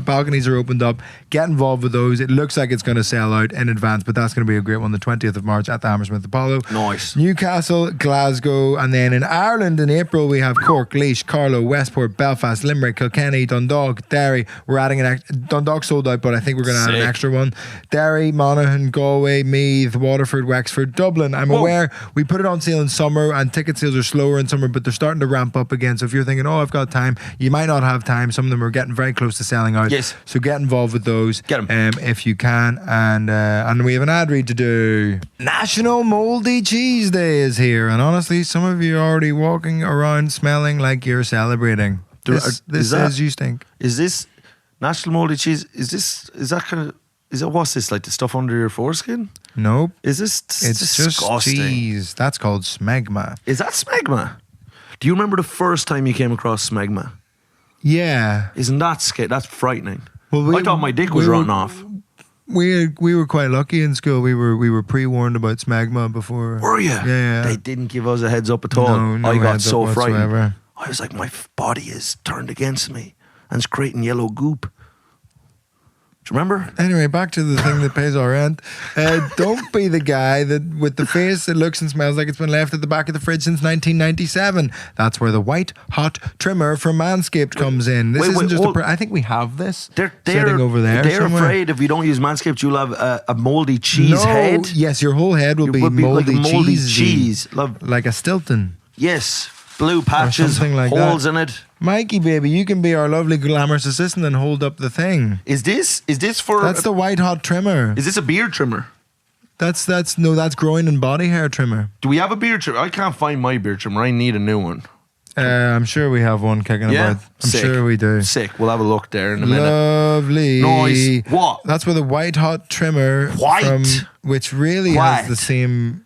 Balconies are opened up. Get involved with those. It looks like it's going to sell out in advance, but that's going to be a great one, the 20th of March at the Hammersmith Apollo. Nice. Newcastle, Glasgow, and then in Ireland in April we have Cork, Laois, Carlow, Westport, Belfast, Limerick, Kilkenny, Dundalk, Derry. We're adding Dundalk sold out, but I think we're going to add an extra one. Derry, Monaghan, Galway, Meath, Waterford, Wexford, Dublin. I'm aware we put it on sale in summer and ticket sales are slower in summer, but they're starting to ramp up again. So if you're thinking, I've got time, you might not have time. Some of them are getting very close to selling out. Yes. So get involved with those. Get them. If you can. And we have an ad read to do. National Mouldy Cheese Day is here. And honestly, some of you are already walking around smelling like you're celebrating. This is you stink. Is this National Mouldy Cheese? What's this, like the stuff under your foreskin? Nope. Is this It's disgusting? just cheese. That's called smegma. Is that smegma? Do you remember the first time you came across smegma? Yeah. Isn't that scary? That's frightening. Well, I thought my dick was rotting off. We were quite lucky in school. We were pre-warned about smegma before. Were you? Yeah. They didn't give us a heads up at all. No I got so frightened. whatsoever. I was like, my body is turned against me and it's creating yellow goop. Do you remember? Anyway, back to the thing that pays our rent. Don't be the guy that with the face that looks and smells like it's been left at the back of the fridge since 1997. That's where the white hot trimmer from Manscaped comes in. This isn't just I think we have this sitting over there. They're somewhere. afraid if you don't use Manscaped, you'll have a mouldy cheese head. Yes, your whole head will be mouldy, like a mouldy cheese. Love. Like a Stilton. Yes. Blue patches, like holes that. in it. Mikey, baby, you can be our lovely glamorous assistant and hold up the thing. Is this for? That's the white hot trimmer. Is this a beard trimmer? That's groin and body hair trimmer. Do we have a beard trimmer? I can't find my beard trimmer. I need a new one. I'm sure we have one kicking about. I'm sure we do. Sick. We'll have a look there in a minute. Lovely. Nice. What? That's where the white hot trimmer which really has the same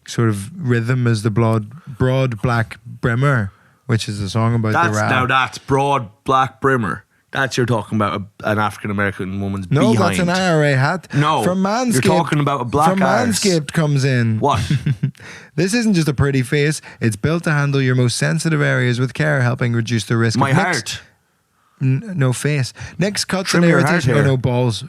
sort of rhythm as the broad black brimmer, which is a song about the rap. Now that's broad black brimmer. That's you're talking about an African American woman's behind. No, that's an IRA hat. No, from Manscaped. You're talking about a black From Manscaped comes in. What? This isn't just a pretty face. It's built to handle your most sensitive areas with care, helping reduce the risk My of heart. No face. Nicks, cuts, Trim and your irritation. heart hair. No, balls.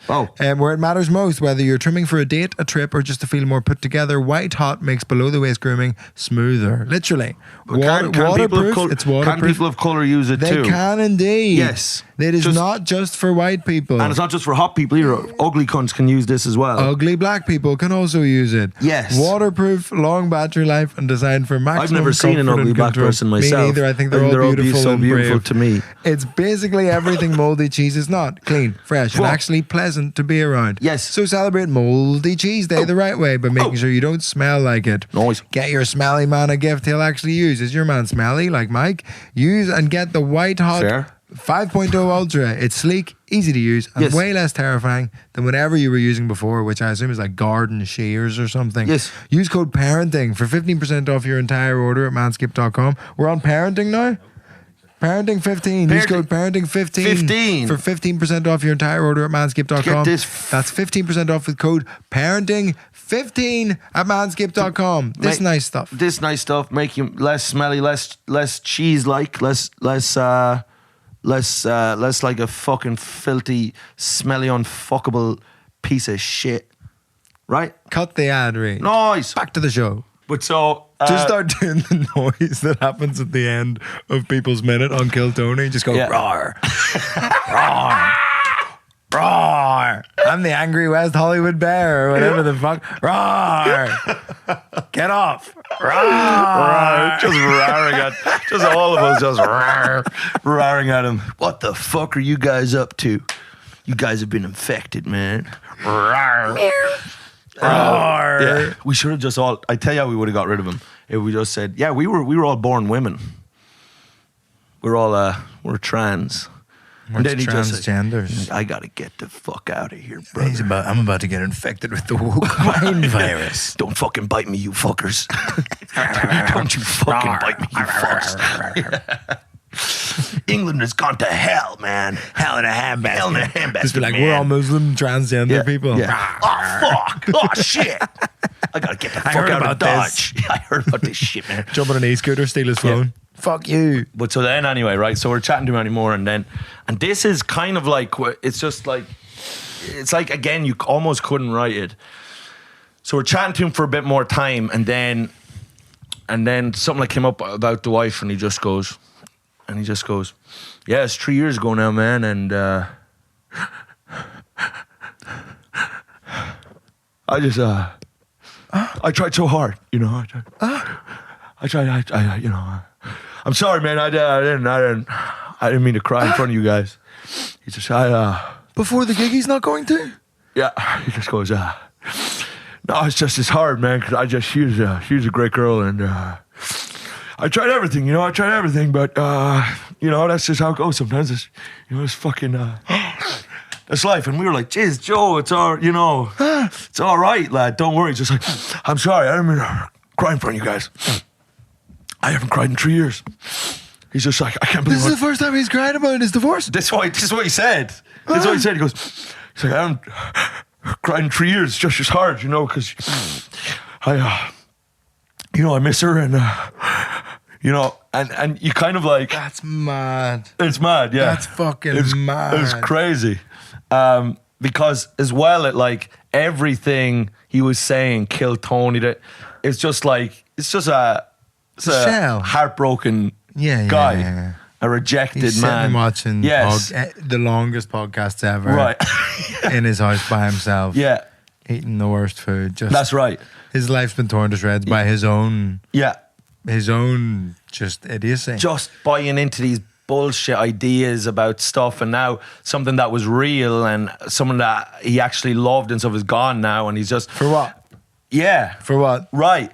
Oh. Where it matters most, whether you're trimming for a date, a trip, or just to feel more put together, White Hot makes below the waist grooming smoother. Literally. Can Waterproof. It's waterproof. Can people of colour use it too? They can indeed. Yes. It is not just for white people. And it's not just for hot people either. Ugly cunts can use this as well. Ugly black people can also use it. Yes. Waterproof, long battery life, and designed for maximum I've never seen an ugly black person myself. Me neither. I think they're all beautiful so and beautiful brave. to me. It's basically everything mouldy cheese is not. Clean, fresh, and actually pleasant to be around. Yes. So celebrate Mouldy Cheese Day the right way by making sure you don't smell like it. Nice. Get your smelly man a gift he'll actually use. Is your man smelly like Mike? Use and get the White Hot Fair. 5.0 Ultra. It's sleek, easy to use, and way less terrifying than whatever you were using before, which I assume is like garden shears or something. Yes. Use code PARENTING for 15% off your entire order at manscaped.com. We're on parenting now? Parenting 15. Use code parenting 15 for 15% off your entire order at manscaped.com. That's 15% off with code parenting 15 at manscaped.com. This nice stuff make you less smelly, less cheese like, less like a fucking filthy, smelly, unfuckable piece of shit. Right? Cut the ad read. Nice. Back to the show. But so just start doing the noise that happens at the end of People's Minute on Kill Tony. Just go roar, roar, roar. I'm the angry West Hollywood bear or whatever the fuck. Roar. Get off. Just roaring at, just all of us just roaring at him. What the fuck are you guys up to? You guys have been infected, man. Yeah, we should have just all, I tell you how we would have got rid of him. If we just said, yeah, we were all born women. We're trans. And then he transgenders. Just said, I gotta get the fuck out of here, bro. I'm about to get infected with the wine virus. Don't fucking bite me, you fuckers. Don't you fucking bite me, you fucks. England has gone to hell, man. Hell in a handbasket. Hell in a handbasket. Just be like, we're all Muslim transgender people. Yeah. Oh, fuck. Oh, shit. I gotta get the fuck out of Dodge. I heard about this shit, man. Jump on an e-scooter, steal his phone. Fuck you. But so then anyway, right, so we're chatting to him anymore, and this is kind of like, it's just like, it's like, again, you almost couldn't write it. So we're chatting to him for a bit more time, and then something like came up about the wife, and he just goes, yeah, it's 3 years ago now, man, and I just, I tried so hard, you know, I tried, you know, I'm sorry, man. I didn't mean to cry in front of you guys. He just, before the gig, he's not going to. Yeah, he just goes, no, it's hard, man. Cause she's a great girl, and I tried everything, you know. But you know, that's just how it goes sometimes. It's fucking, that's life. And we were like, "Jeez, Joe, it's all right, lad. Don't worry." Just like, I'm sorry, I didn't mean to cry in front of you guys. I haven't cried in 3 years. He's just like, I can't believe this is the first time he's cried about his divorce. This is what he said. This is what he said. He goes, he's like, I haven't cried in 3 years. It's just as hard, you know, because I miss her, and you know, and you kind of like, that's mad. It's mad, yeah. That's fucking mad. It's crazy, because as well, it like everything he was saying killed Tony. It's just a shell. Heartbroken guy. Yeah. A rejected he's man. Watching the longest podcasts ever. Right. In his house by himself. Yeah. Eating the worst food. That's right. His life's been torn to shreds by his own. Yeah. His own just idiocy. Just buying into these bullshit ideas about stuff, and now something that was real and someone that he actually loved and stuff is gone now, and he's just... For what? Yeah. For what? Right.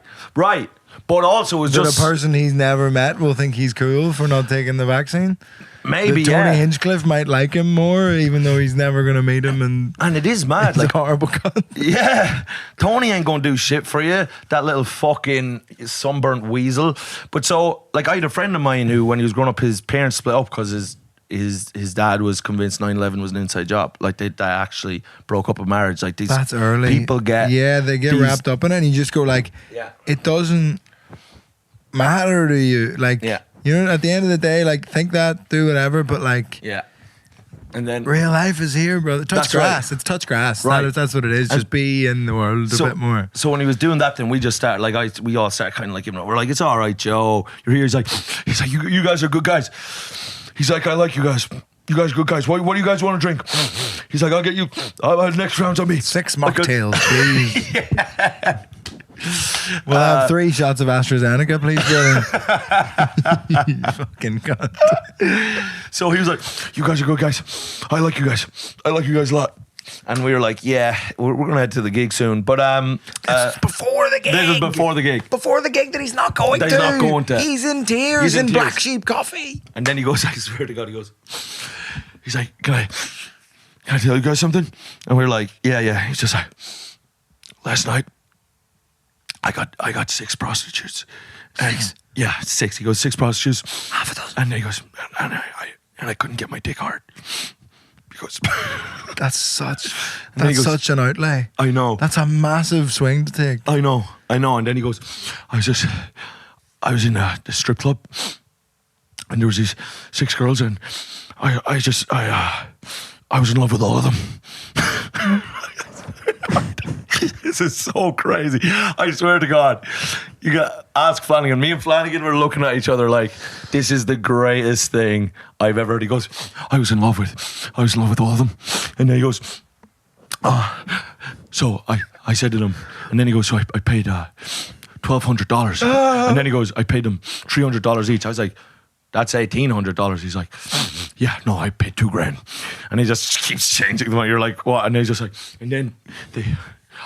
But also it's just... a person he's never met will think he's cool for not taking the vaccine? Maybe, Tony Hinchcliffe might like him more, even though he's never going to meet him. And it is mad. He's like, a horrible cunt. Yeah. Tony ain't going to do shit for you. That little fucking sunburnt weasel. But so, like, I had a friend of mine who, when he was growing up, his parents split up because his dad was convinced 9/11 was an inside job. Like, they actually broke up a marriage. Like, these That's early. People get... Yeah, they get wrapped up in it, and you just go like, it doesn't matter to you. Like, you know, at the end of the day, like, think that, do whatever, but like... Yeah. And then... Real life is here, brother. Touch grass. Right. It's touch grass. Right. That's what it is. Just be in the world a bit more. So when he was doing that, then we just started, like, we all started kind of like, we're like, it's all right, Joe. You're here. He's like, you guys are good guys. He's like, I like you guys. You guys are good guys. What do you guys want to drink? He's like, I'll get you. Next round's on me. 6 mocktails, please. Yeah. We'll have 3 shots of AstraZeneca, please, brother. You fucking cunt. So he was like, you guys are good guys. I like you guys. I like you guys a lot. And we were like, yeah, we're going to head to the gig soon. But before the gig. This was before the gig. Before the gig that he's not going to. He's not going to. He's in tears. He's in Black Sheep Coffee. And then he goes, I swear to God, he's like, can I tell you guys something? And we were like, yeah. He's just like, last night, I got 6 prostitutes. And 6? Yeah, 6. He goes, 6 prostitutes. Half a dozen. And then he goes, and I couldn't get my dick hard. He goes, that's such an outlay. I know. That's a massive swing to take. I know. And then he goes, I was in the strip club, and there was these 6 girls, and I was in love with all of them. This is so crazy. I swear to God. You got ask Flanagan. Me and Flanagan were looking at each other like, this is the greatest thing I've ever heard. He goes, I was in love with all of them. And then he goes, so I said to them, and then he goes, so I paid $1,200. And then he goes, I paid them $300 each. I was like, that's $1,800. He's like, yeah, no, I paid $2,000. And he just keeps changing them. You're like, what? And he's just like, and then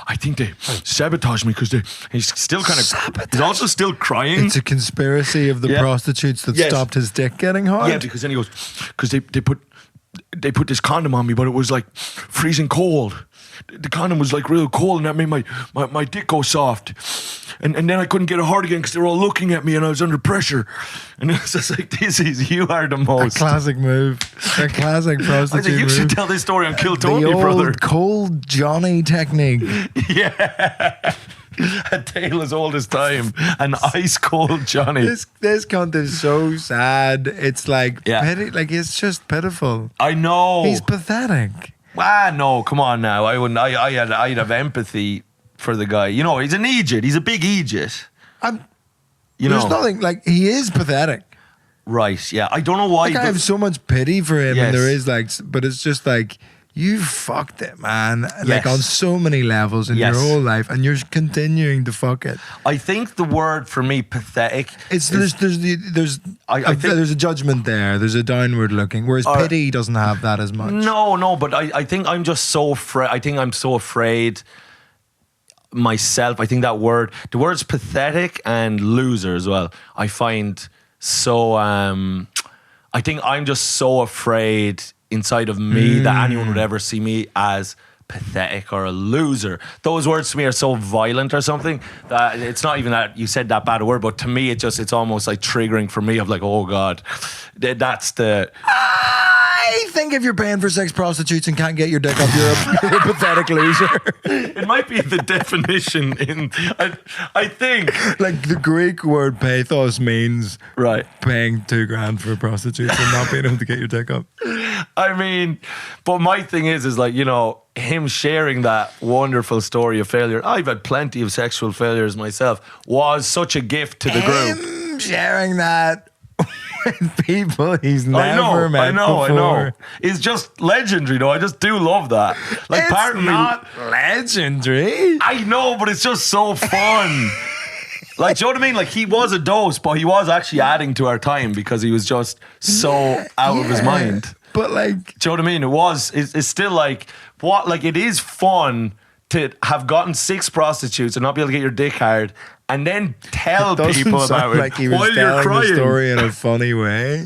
I think they sabotaged me because he's still kind of, he's also still crying. It's a conspiracy of the prostitutes that stopped his dick getting hard. Yeah, because then he goes, because they put this condom on me, but it was like freezing cold. The condom was like real cold, and that made my dick go soft. And then I couldn't get it hard again because they were all looking at me and I was under pressure. And it was just like, you are the most. A classic move. A classic prostitute I think you should move. tell this story on Kill Tony, the old brother. cold Johnny technique. Yeah. A tale as old as time. An ice cold Johnny. This cunt is so sad. It's like, it's just pitiful. I know. He's pathetic. No, come on now. I wouldn't. I'd have empathy for the guy. You know, he's an idiot. He's a big idiot. There's nothing, like, he is pathetic. Right, yeah. I don't know why. Like, I have so much pity for him, Yes. and there is, like, but it's just like, you fucked it, man. Like, on so many levels in your whole life, and you're continuing to fuck it. I think the word for me, pathetic, there's a judgment there. There's a downward looking, whereas pity doesn't have that as much. No, but I think I'm just so afraid. I think I'm so afraid myself. I think the words pathetic and loser as well, I find so, I think I'm just so afraid inside of me that anyone would ever see me as pathetic or a loser. Those words to me are so violent or something that it's not even that you said that bad a word, but to me it's almost like triggering for me of like, oh God, that's the... I think if you're paying for sex prostitutes and can't get your dick up, you're a pathetic loser. It might be the definition in... I think... Like, the Greek word pathos means paying $2,000 for prostitutes and not being able to get your dick up. I mean, but my thing is like, you know, him sharing that wonderful story of failure, I've had plenty of sexual failures myself, was such a gift to the group. Him sharing that with people he's never met before. I know. It's just legendary, though. I just do love that. Like, it's not legendary. I know, but it's just so fun. Like, do you know what I mean? Like, he was a dose, but he was actually adding to our time because he was just so out of his mind. But, like... Do you know what I mean? It's still like, what? Like, it is fun to have gotten 6 prostitutes and not be able to get your dick hard and then tell people about it like he was while you're telling crying. The story in a funny way.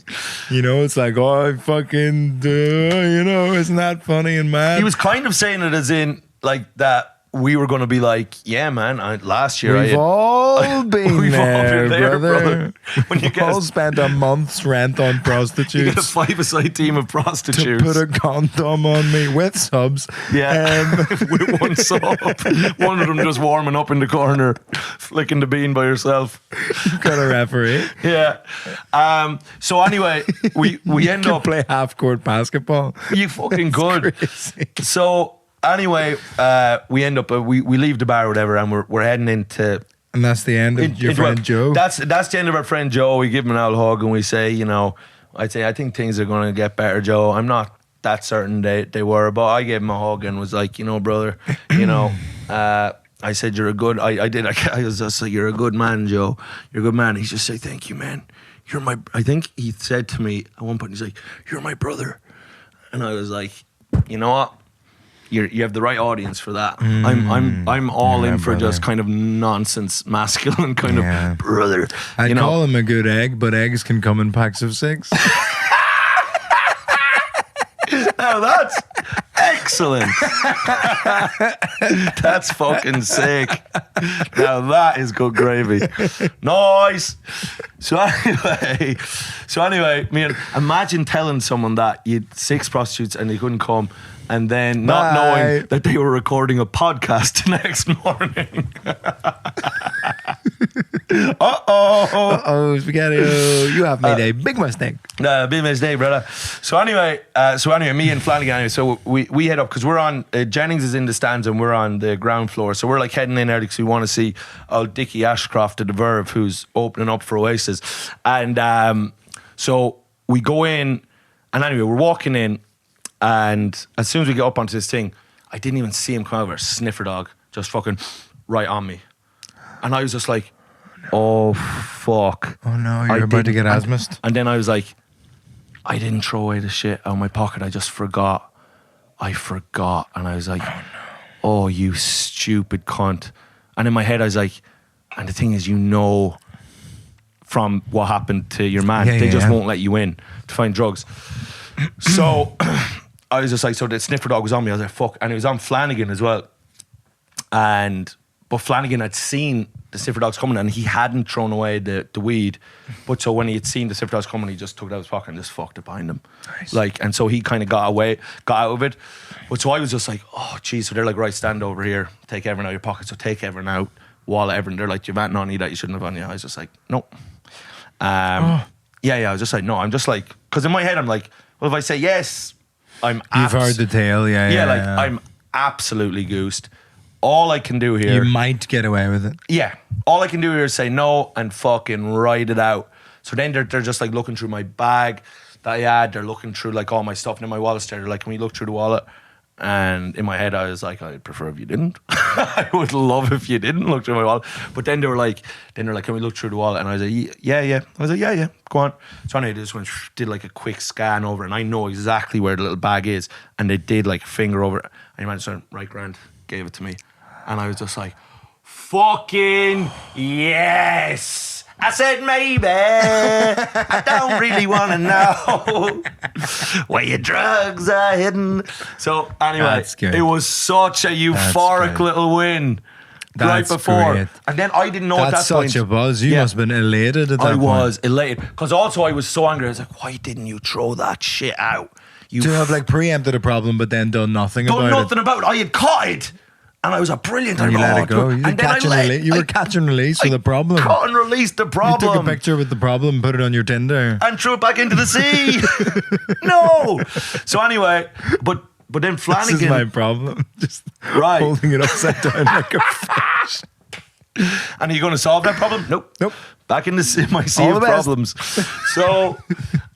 You know, it's like, oh, I fucking do, you know, isn't that funny and mad? He was kind of saying it as in, like, that we were going to be like, yeah, man, last year we've all been there, brother. When you all spent a month's rent on prostitutes. You get a 5-a-side team of prostitutes. To put a condom on me with subs. Yeah, with one sub. One of them just warming up in the corner, flicking the bean by herself. You've got a referee. Yeah. So anyway, we end up... play half-court basketball. You fucking could. So... Anyway, we end up we leave the bar or whatever, and we're heading into, and that's the end of your friend Joe. That's the end of our friend Joe. We give him an old hug and we say, you know, I think things are going to get better, Joe. I'm not that certain they were, but I gave him a hug and was like, you know, brother, you know, I said you're a good. I was just like, you're a good man, Joe. You're a good man. He's just say, thank you, man. You're my. I think he said to me at one point, he's like, you're my brother, and I was like, you know what? You have the right audience for that. I'm all in for just kind of nonsense, masculine kind of brother. I'd call him a good egg, but eggs can come in packs of 6. Now that's excellent. That's fucking sick. Now that is good gravy. Nice. So anyway, imagine telling someone that you'd 6 prostitutes and they couldn't come, and then not knowing that they were recording a podcast the next morning. Uh-oh, spaghetti. You have made a big mistake. Big mistake, brother. So anyway, me and Flanagan, so we head up because we're on, Jennings is in the stands and we're on the ground floor. So we're like heading in there because we want to see old Dickie Ashcroft of the Verve, who's opening up for Oasis. And so we go in, and anyway, we're walking in, and as soon as we get up onto this thing, I didn't even see him come over. Sniffer dog, just fucking right on me. And I was just like, oh, fuck. Oh, no, you're about to get asthma. And then I was like, I didn't throw away the shit out of my pocket. I just forgot. I forgot. And I was like, oh, you stupid cunt. And in my head, I was like, and the thing is, from what happened to your man, they just won't let you in to find drugs. So I was just like, so the sniffer dog was on me. I was like, fuck. And it was on Flanagan as well. But Flanagan had seen the sniffer dogs coming and he hadn't thrown away the weed. But so when he had seen the sniffer dogs coming, he just took it out of his pocket and just fucked it behind him. Nice. Like, and so he kind of got out of it. But so I was just like, oh, geez. So they're like, right, stand over here. Take everything out of your pocket. So take everything out. Wallet, everything. They're like, you've had none of that you shouldn't have on you. I was just like, no. I was just like, no. I'm just like, because in my head, I'm like, well, if I say yes, You've heard the tale, I'm absolutely goosed. All I can do here... You might get away with it. Yeah. All I can do here is say no and fucking write it out. So then they're just like looking through my bag that I had. They're looking through like all my stuff. And in my wallet, they're like, can we look through the wallet? And in my head, I was like, I'd prefer if you didn't. I would love if you didn't look through my wallet. But then they're like, can we look through the wallet? And I was like, yeah. I was like, yeah, go on. So anyway, they just did like a quick scan over it. And I know exactly where the little bag is. And they did like a finger over it. And your man just went, right, grand, gave it to me. And I was just like, fucking yes. I said, maybe. I don't really want to know where your drugs are hidden. So anyway, it was such a euphoric little win right before. Great. And then I didn't know at that point. That's such a buzz. You must have been elated at that point. I was elated. Because also I was so angry. I was like, why didn't you throw that shit out? To have like preempted a problem but then done nothing about it. I had caught it. And I was a brilliant. And you let it go. You were catch and release with the problem. Caught and released the problem. You took a picture with the problem, put it on your Tinder. And threw it back into the sea. No. So anyway, but then Flanagan... This is my problem. Just holding it upside down like a fish. And are you going to solve that problem? Nope. Back in my sea of problems. So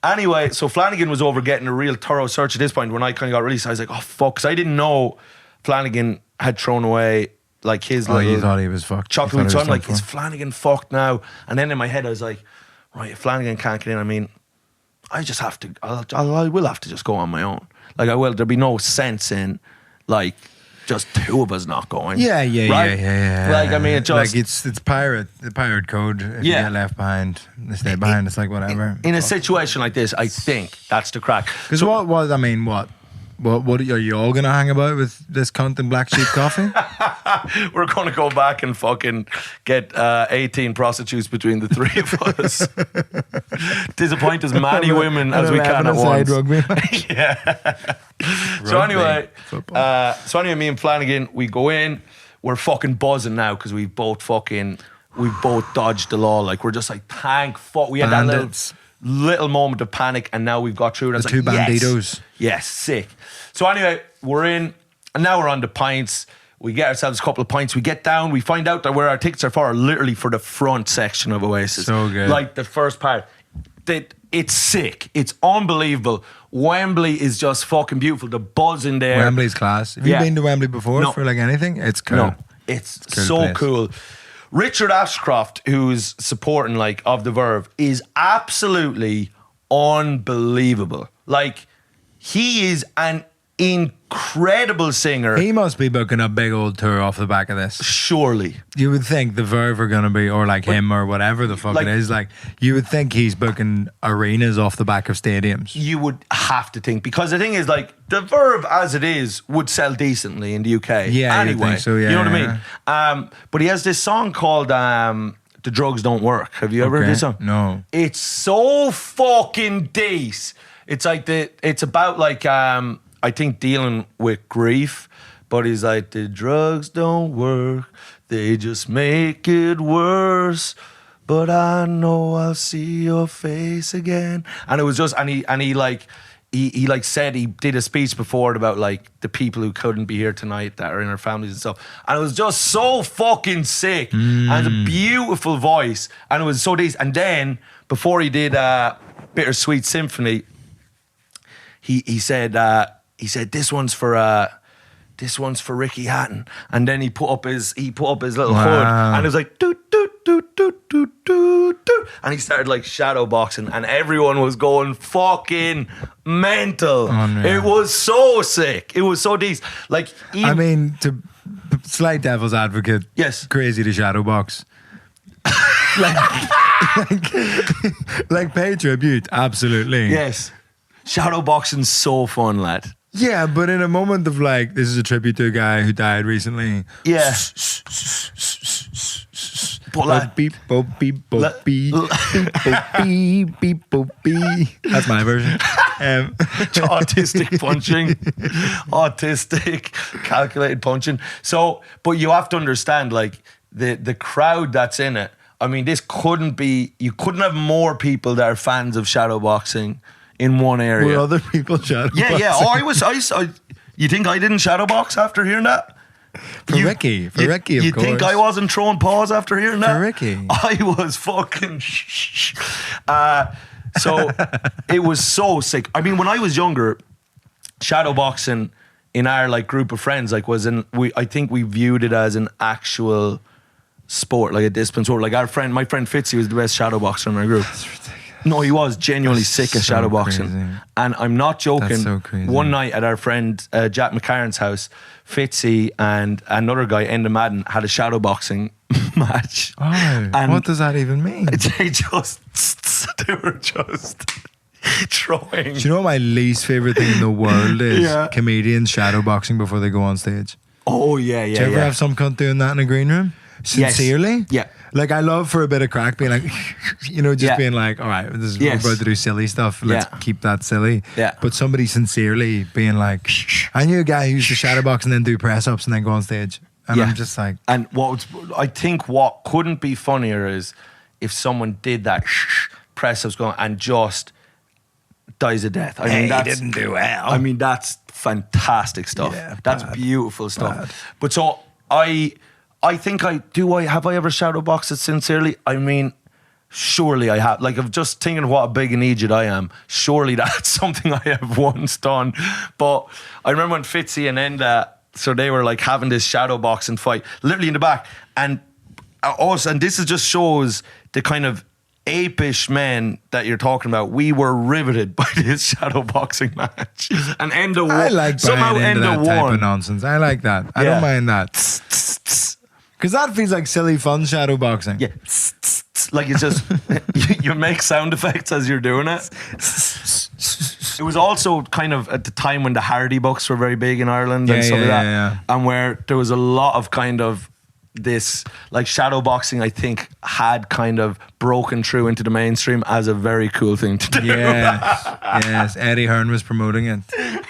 anyway, so Flanagan was over getting a real thorough search at this point. When I kind of got released, I was like, oh fuck, because I didn't know Flanagan had thrown away like his little... you thought he was fucked. Chocolate. So I'm like, is Flanagan fucked now? And then in my head I was like, right, if Flanagan can't get in, I mean, I just have to, I will have to just go on my own. Like I will, there'll be no sense in like just two of us not going. Yeah. Like I mean, it just... Like it's the pirate code. If you get left behind, they stay behind. It's like whatever. In a situation like this, I think that's the crack. Because what are you all going to hang about with this cunt and Black Sheep Coffee? We're going to go back and fucking get 18 prostitutes between the three of us. Disappoint as many women as we can at once. Rugby. Yeah. So anyway, me and Flanagan, we go in. We're fucking buzzing now because we've both dodged the law. Like we're just like, thank fuck. We had Bandits. That little moment of panic and now we've got through it. The two banditos. Yes, sick. So anyway, we're in and now we're on the pints. We get ourselves a couple of pints. We get down. We find out that where our tickets are literally for the front section of Oasis. So good. Like the first part. It's sick. It's unbelievable. Wembley is just fucking beautiful. The buzz in there. Wembley's class. Have you been to Wembley before for like anything? It's cool. No, it's so cool. Richard Ashcroft, who's supporting like of the Verve, is absolutely unbelievable. Like he is an incredible singer. He must be booking a big old tour off the back of this. Surely. You would think the Verve are going to be, or like him or whatever the fuck it is. Like you would think he's booking arenas off the back of stadiums. You would have to think, because the thing is like the Verve as it is would sell decently in the UK. Yeah, anyway. Think so, yeah. You know what I mean? But he has this song called The Drugs Don't Work. Have you ever heard this song? No. It's so fucking decent. It's like it's about like I think dealing with grief, but he's like, the drugs don't work, they just make it worse. But I know I'll see your face again. And it was just, and he said he did a speech before about like the people who couldn't be here tonight that are in our families and stuff. And it was just so fucking sick. And a beautiful voice. And it was so decent. And then before he did Bittersweet Symphony, he said this one's for this one's for Ricky Hatton. And then he put up his little hood, and it was like, doot, doot, doot, doot, doot, doot, doot. And he started like shadow boxing, and everyone was going fucking mental. It was so sick. It was so decent. Like, I mean, to slight devil's advocate, yes, crazy to shadow box. like pay tribute, absolutely. Yes. Shadow boxing's so fun, lad. Yeah, but in a moment of like, this is a tribute to a guy who died recently. Yeah. But like, beep, boop, beep, boop, beep, beep, boop, beep, beep, boop, beep. That's my version. Autistic punching. Autistic, calculated punching. So, but you have to understand, like, the crowd that's in it. I mean, you couldn't have more people that are fans of shadow boxing in one area. Were other people shadow boxing? Yeah. Oh, you think I didn't shadow box after hearing that? For Ricky, of course. You think I wasn't throwing paws after hearing that? For Ricky. I was fucking so it was so sick. I mean, when I was younger, shadow boxing in our like group of friends like I think we viewed it as an actual sport, like a discipline sport. Like my friend Fitzy was the best shadow boxer in our group. That's ridiculous. No, he was genuinely sick of shadow boxing. Crazy. And I'm not joking. That's so crazy. One night at our friend Jack McCarran's house, Fitzy and another guy, Enda Madden, had a shadow boxing match. Oh, and what does that even mean? They were just throwing. Do you know what my least favourite thing in the world is? Yeah. Comedians shadow boxing before they go on stage. Oh, yeah. Do you ever have some cunt doing that in a green room? Sincerely? Yes. Yeah. Like, I love for a bit of crack being like, being like, all right, we're about to do silly stuff. Let's keep that silly. Yeah. But somebody sincerely being like, I knew a guy who used to shadow box and then do press ups and then go on stage. And I'm just like. And I think what couldn't be funnier is if someone did that press ups going and just dies a death. I mean, he didn't do well. I mean, that's fantastic stuff. Yeah, that's bad. beautiful stuff. Bad. But so I think have I ever shadow boxed it sincerely? I mean, surely I have. Like, of just thinking what a big an idiot I am, surely that's something I have once done. But I remember when Fitzy and Enda, so they were like having this shadow boxing fight, literally in the back. And us, and this just shows the kind of apish men that you're talking about. We were riveted by this shadow boxing match. And Enda won. I like somehow buying into Enda that type won. of nonsense. I like that. I don't mind that. Because that feels like silly fun shadow boxing. Yeah. Like, it's just, you make sound effects as you're doing it. It was also kind of at the time when the Hardy books were very big in Ireland and stuff like that. Yeah. And where there was a lot of kind of this, like, shadow boxing, I think, had kind of broken through into the mainstream as a very cool thing to do. Yes. Eddie Hearn was promoting it.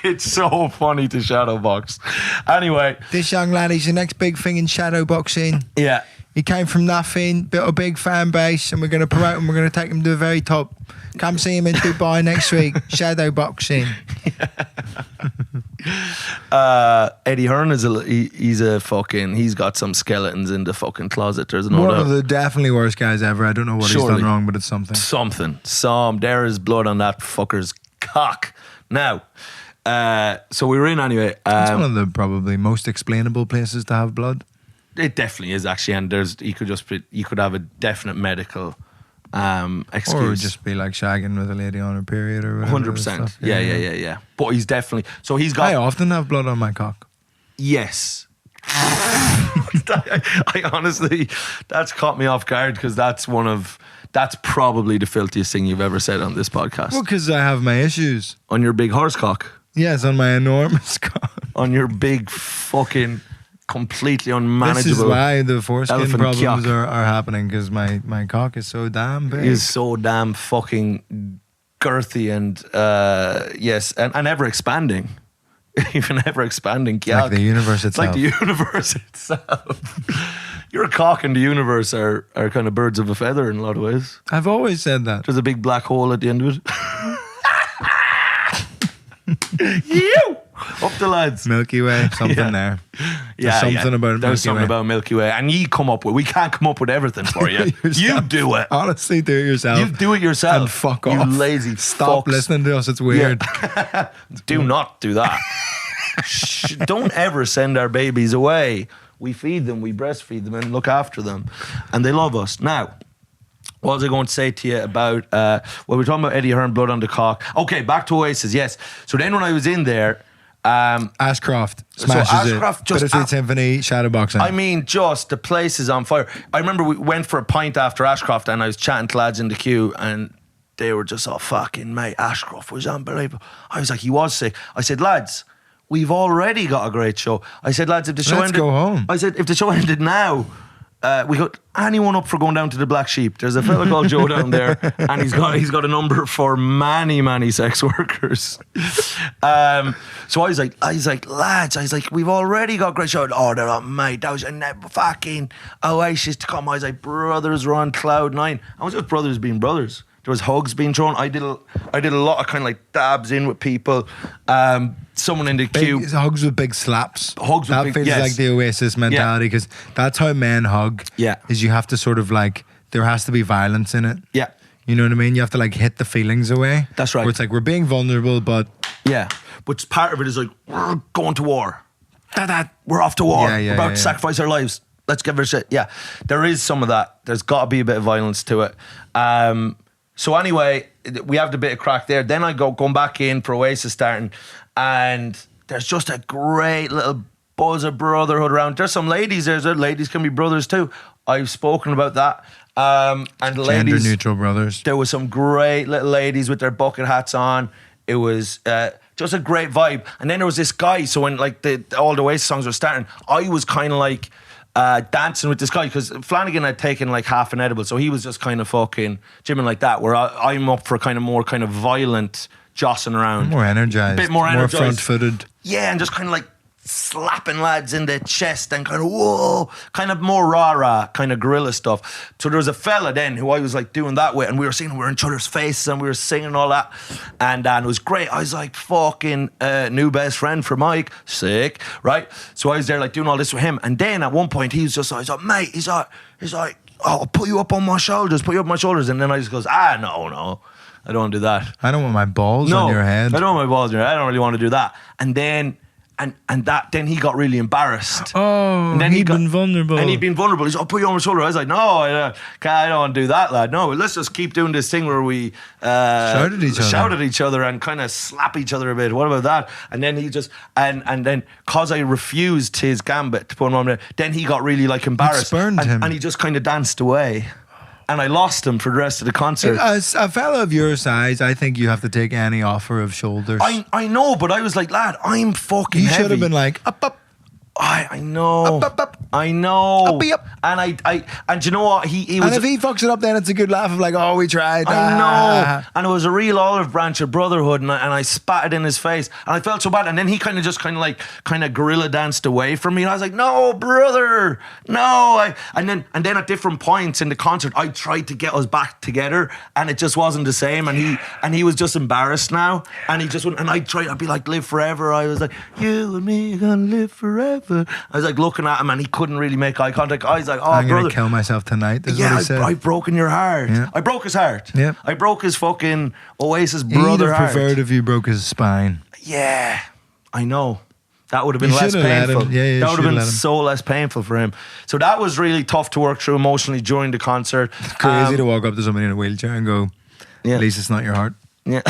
It's so funny to shadow box. Anyway. This young lad, he's the next big thing in shadow boxing. Yeah. He came from nothing, built a big fan base, and we're going to promote him. We're going to take him to the very top. Come see him in Dubai next week. Shadow boxing. Eddie Hearn he's got some skeletons in the fucking closet. There's no One doubt. of the definitely worst guys ever. I don't know what he's done wrong, but it's something. There is blood on that fucker's cock. Now, so we were in anyway. It's one of the probably most explainable places to have blood. It definitely is, actually, and you could have a definite medical excuse, or it would just be like shagging with a lady on her period or whatever. 100%. Yeah. But he's definitely, so he's got. I often have blood on my cock. Yes. I honestly, that's caught me off guard because that's probably the filthiest thing you've ever said on this podcast. Well, because I have my issues. On your big horse cock. Yes, on my enormous cock. On your big fucking completely unmanageable. This is why the foreskin problems cock are happening, because my cock is so damn big. Is so damn fucking girthy and yes, and ever expanding. Even ever expanding. Like the universe itself. Like the universe itself. Your cock and the universe are kind of birds of a feather in a lot of ways. I've always said that. There's a big black hole at the end of it. You! Up the lads. Milky Way, something there. There's something about Milky Way. There's something about Milky Way. And we can't come up with everything for you. You do it. Honestly, do it yourself. You do it yourself. And fuck off. You lazy Stop fucks. listening to us, it's weird. Yeah. Do not do that. Shh. don't ever send our babies away. We feed them, we breastfeed them, and look after them, and they love us. Now, what was I going to say to you about? Well, we're talking about Eddie Hearn, Blood on the Cock. Okay, back to Oasis. Yes. So then, when I was in there, Ashcroft smashes it. Bittersweet Symphony, Shadowboxing. I mean, just the place is on fire. I remember we went for a pint after Ashcroft, and I was chatting to lads in the queue, and they were just, oh, fucking mate, Ashcroft was unbelievable. I was like, he was sick. I said, lads, we've already got a great show. I said, lads, if the show ended, go home. I said, if the show ended now, we got anyone up for going down to the Black Sheep. There's a fella called Joe down there, and he's got a number for many sex workers. So I was like, lads, I was like, we've already got a great show. Oh, they're like, mate, that was fucking Oasis to come. I was like, brothers were on cloud nine. I was just brothers being brothers. There was hugs being thrown. I did a lot of kind of like dabs in with people. Someone in the queue. Hugs with big slaps. Hugs with that big, feels yes. like the Oasis mentality, because that's how men hug. Yeah. Is you have to sort of like, there has to be violence in it. Yeah. You know what I mean? You have to like hit the feelings away. That's right. Where it's like, we're being vulnerable, but... Yeah. But part of it is like, we're going to war. We're off to war. We're about to sacrifice our lives. Let's give it a shit. Yeah. There is some of that. There's got to be a bit of violence to it. So anyway, we have the bit of crack there. Then I going back in for Oasis starting, and there's just a great little buzz of brotherhood around. There's some ladies there. Ladies can be brothers too. I've spoken about that. And the ladies, gender neutral brothers. There was some great little ladies with their bucket hats on. It was just a great vibe. And then there was this guy. So when like all the Oasis songs were starting, I was kind of like dancing with this guy, because Flanagan had taken like half an edible, so he was just kind of fucking jimming like that, where I'm up for kind of more kind of violent jossing around, more energized, a bit more energized, more front-footed, yeah, and just kind of like slapping lads in the chest and kind of whoa, kind of more rah-rah kind of guerrilla stuff. So there was a fella then who I was like doing that with, and we were in each other's faces and we were singing and all that, and it was great. I was like, fucking new best friend for Mike, sick, right? So I was there like doing all this with him, and then at one point he was just like, mate, he's like, oh, I'll put you up on my shoulders, and then I just goes, no, I don't want to do that. I don't want my balls on your head. I don't want my balls on your head. I don't really want to do that. And then then he got really embarrassed. Oh, and then he'd been vulnerable. And he'd been vulnerable. He's like, I'll put you on my shoulder. I was like, no, I don't want to do that, lad. No, let's just keep doing this thing where we shout at each other and kind of slap each other a bit. What about that? And then he just, and then because I refused his gambit to put him on there, then he got really like embarrassed. Spurned him. And he just kind of danced away. And I lost him for the rest of the concert. As a fella of your size, I think you have to take any offer of shoulders. I know, but I was like, lad, I'm fucking heavy. You should have been like, up. I know. Up. I know. Up. And and you know what? He was. And if he fucks it up, then it's a good laugh of like, oh, we tried. I know. And it was a real olive branch of brotherhood, and I spat it in his face, and I felt so bad. And then he kind of guerrilla danced away from me, and I was like, no, brother, no. And then at different points in the concert, I tried to get us back together, and it just wasn't the same. And he was just embarrassed now, and he just wouldn't. And I'd be like, live forever. I was like, you and me are gonna live forever. I was like looking at him, and he couldn't really make eye contact. I was like, oh, I'm brother, gonna kill myself tonight. Is what he said. I've broken your heart. Yeah. I broke his heart. Yeah. I broke his fucking Oasis brother heart. He'd have preferred if you broke his spine. Yeah, I know. That would have been less painful. That would have been so less painful for him. So that was really tough to work through emotionally during the concert. It's crazy to walk up to somebody in a wheelchair and go, at least it's not your heart. Yeah.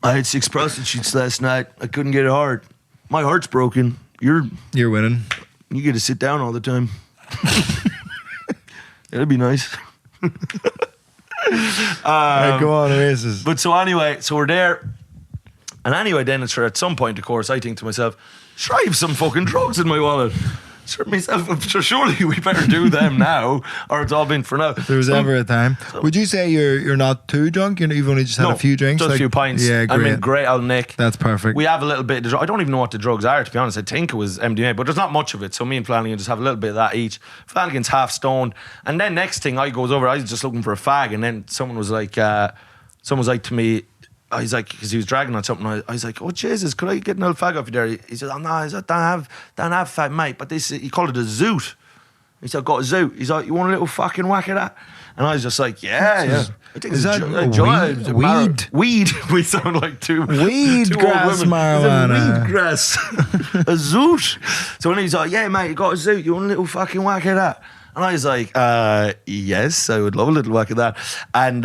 I had 6 prostitutes last night. I couldn't get a heart. My heart's broken. You're winning. You get to sit down all the time. That'd be nice. Right, go on, Oasis. But so anyway, so we're there. And anyway, then it's at some point, of course, I think to myself, sure, I have some fucking drugs in my wallet. Surely we better do them now, or it's all been for now. If there was ever a time. Would you say you're not too drunk? You've only just had a few drinks? Just a few pints. Yeah, great. I mean, great old Nick. That's perfect. We have a little bit of I don't even know what the drugs are, to be honest. I think it was MDMA, but there's not much of it. So me and Flanagan just have a little bit of that each. Flanagan's half stoned. And then next thing I was just looking for a fag, and then someone was like to me, I was like, because he was dragging on something, I was like, oh Jesus, could I get an old fag off you there? He said, oh no, I don't have fag, mate, but he called it a zoot. He said, got a zoot. He's like, you want a little fucking whack of that? And I was just like, yeah. I think Is it's that weed? Weed. We sound like two Weed two grass old women. marijuana. Weed grass. A zoot. So when he's like, yeah, mate, you got a zoot. You want a little fucking whack of that? And I was like, yes, I would love a little whack of that. And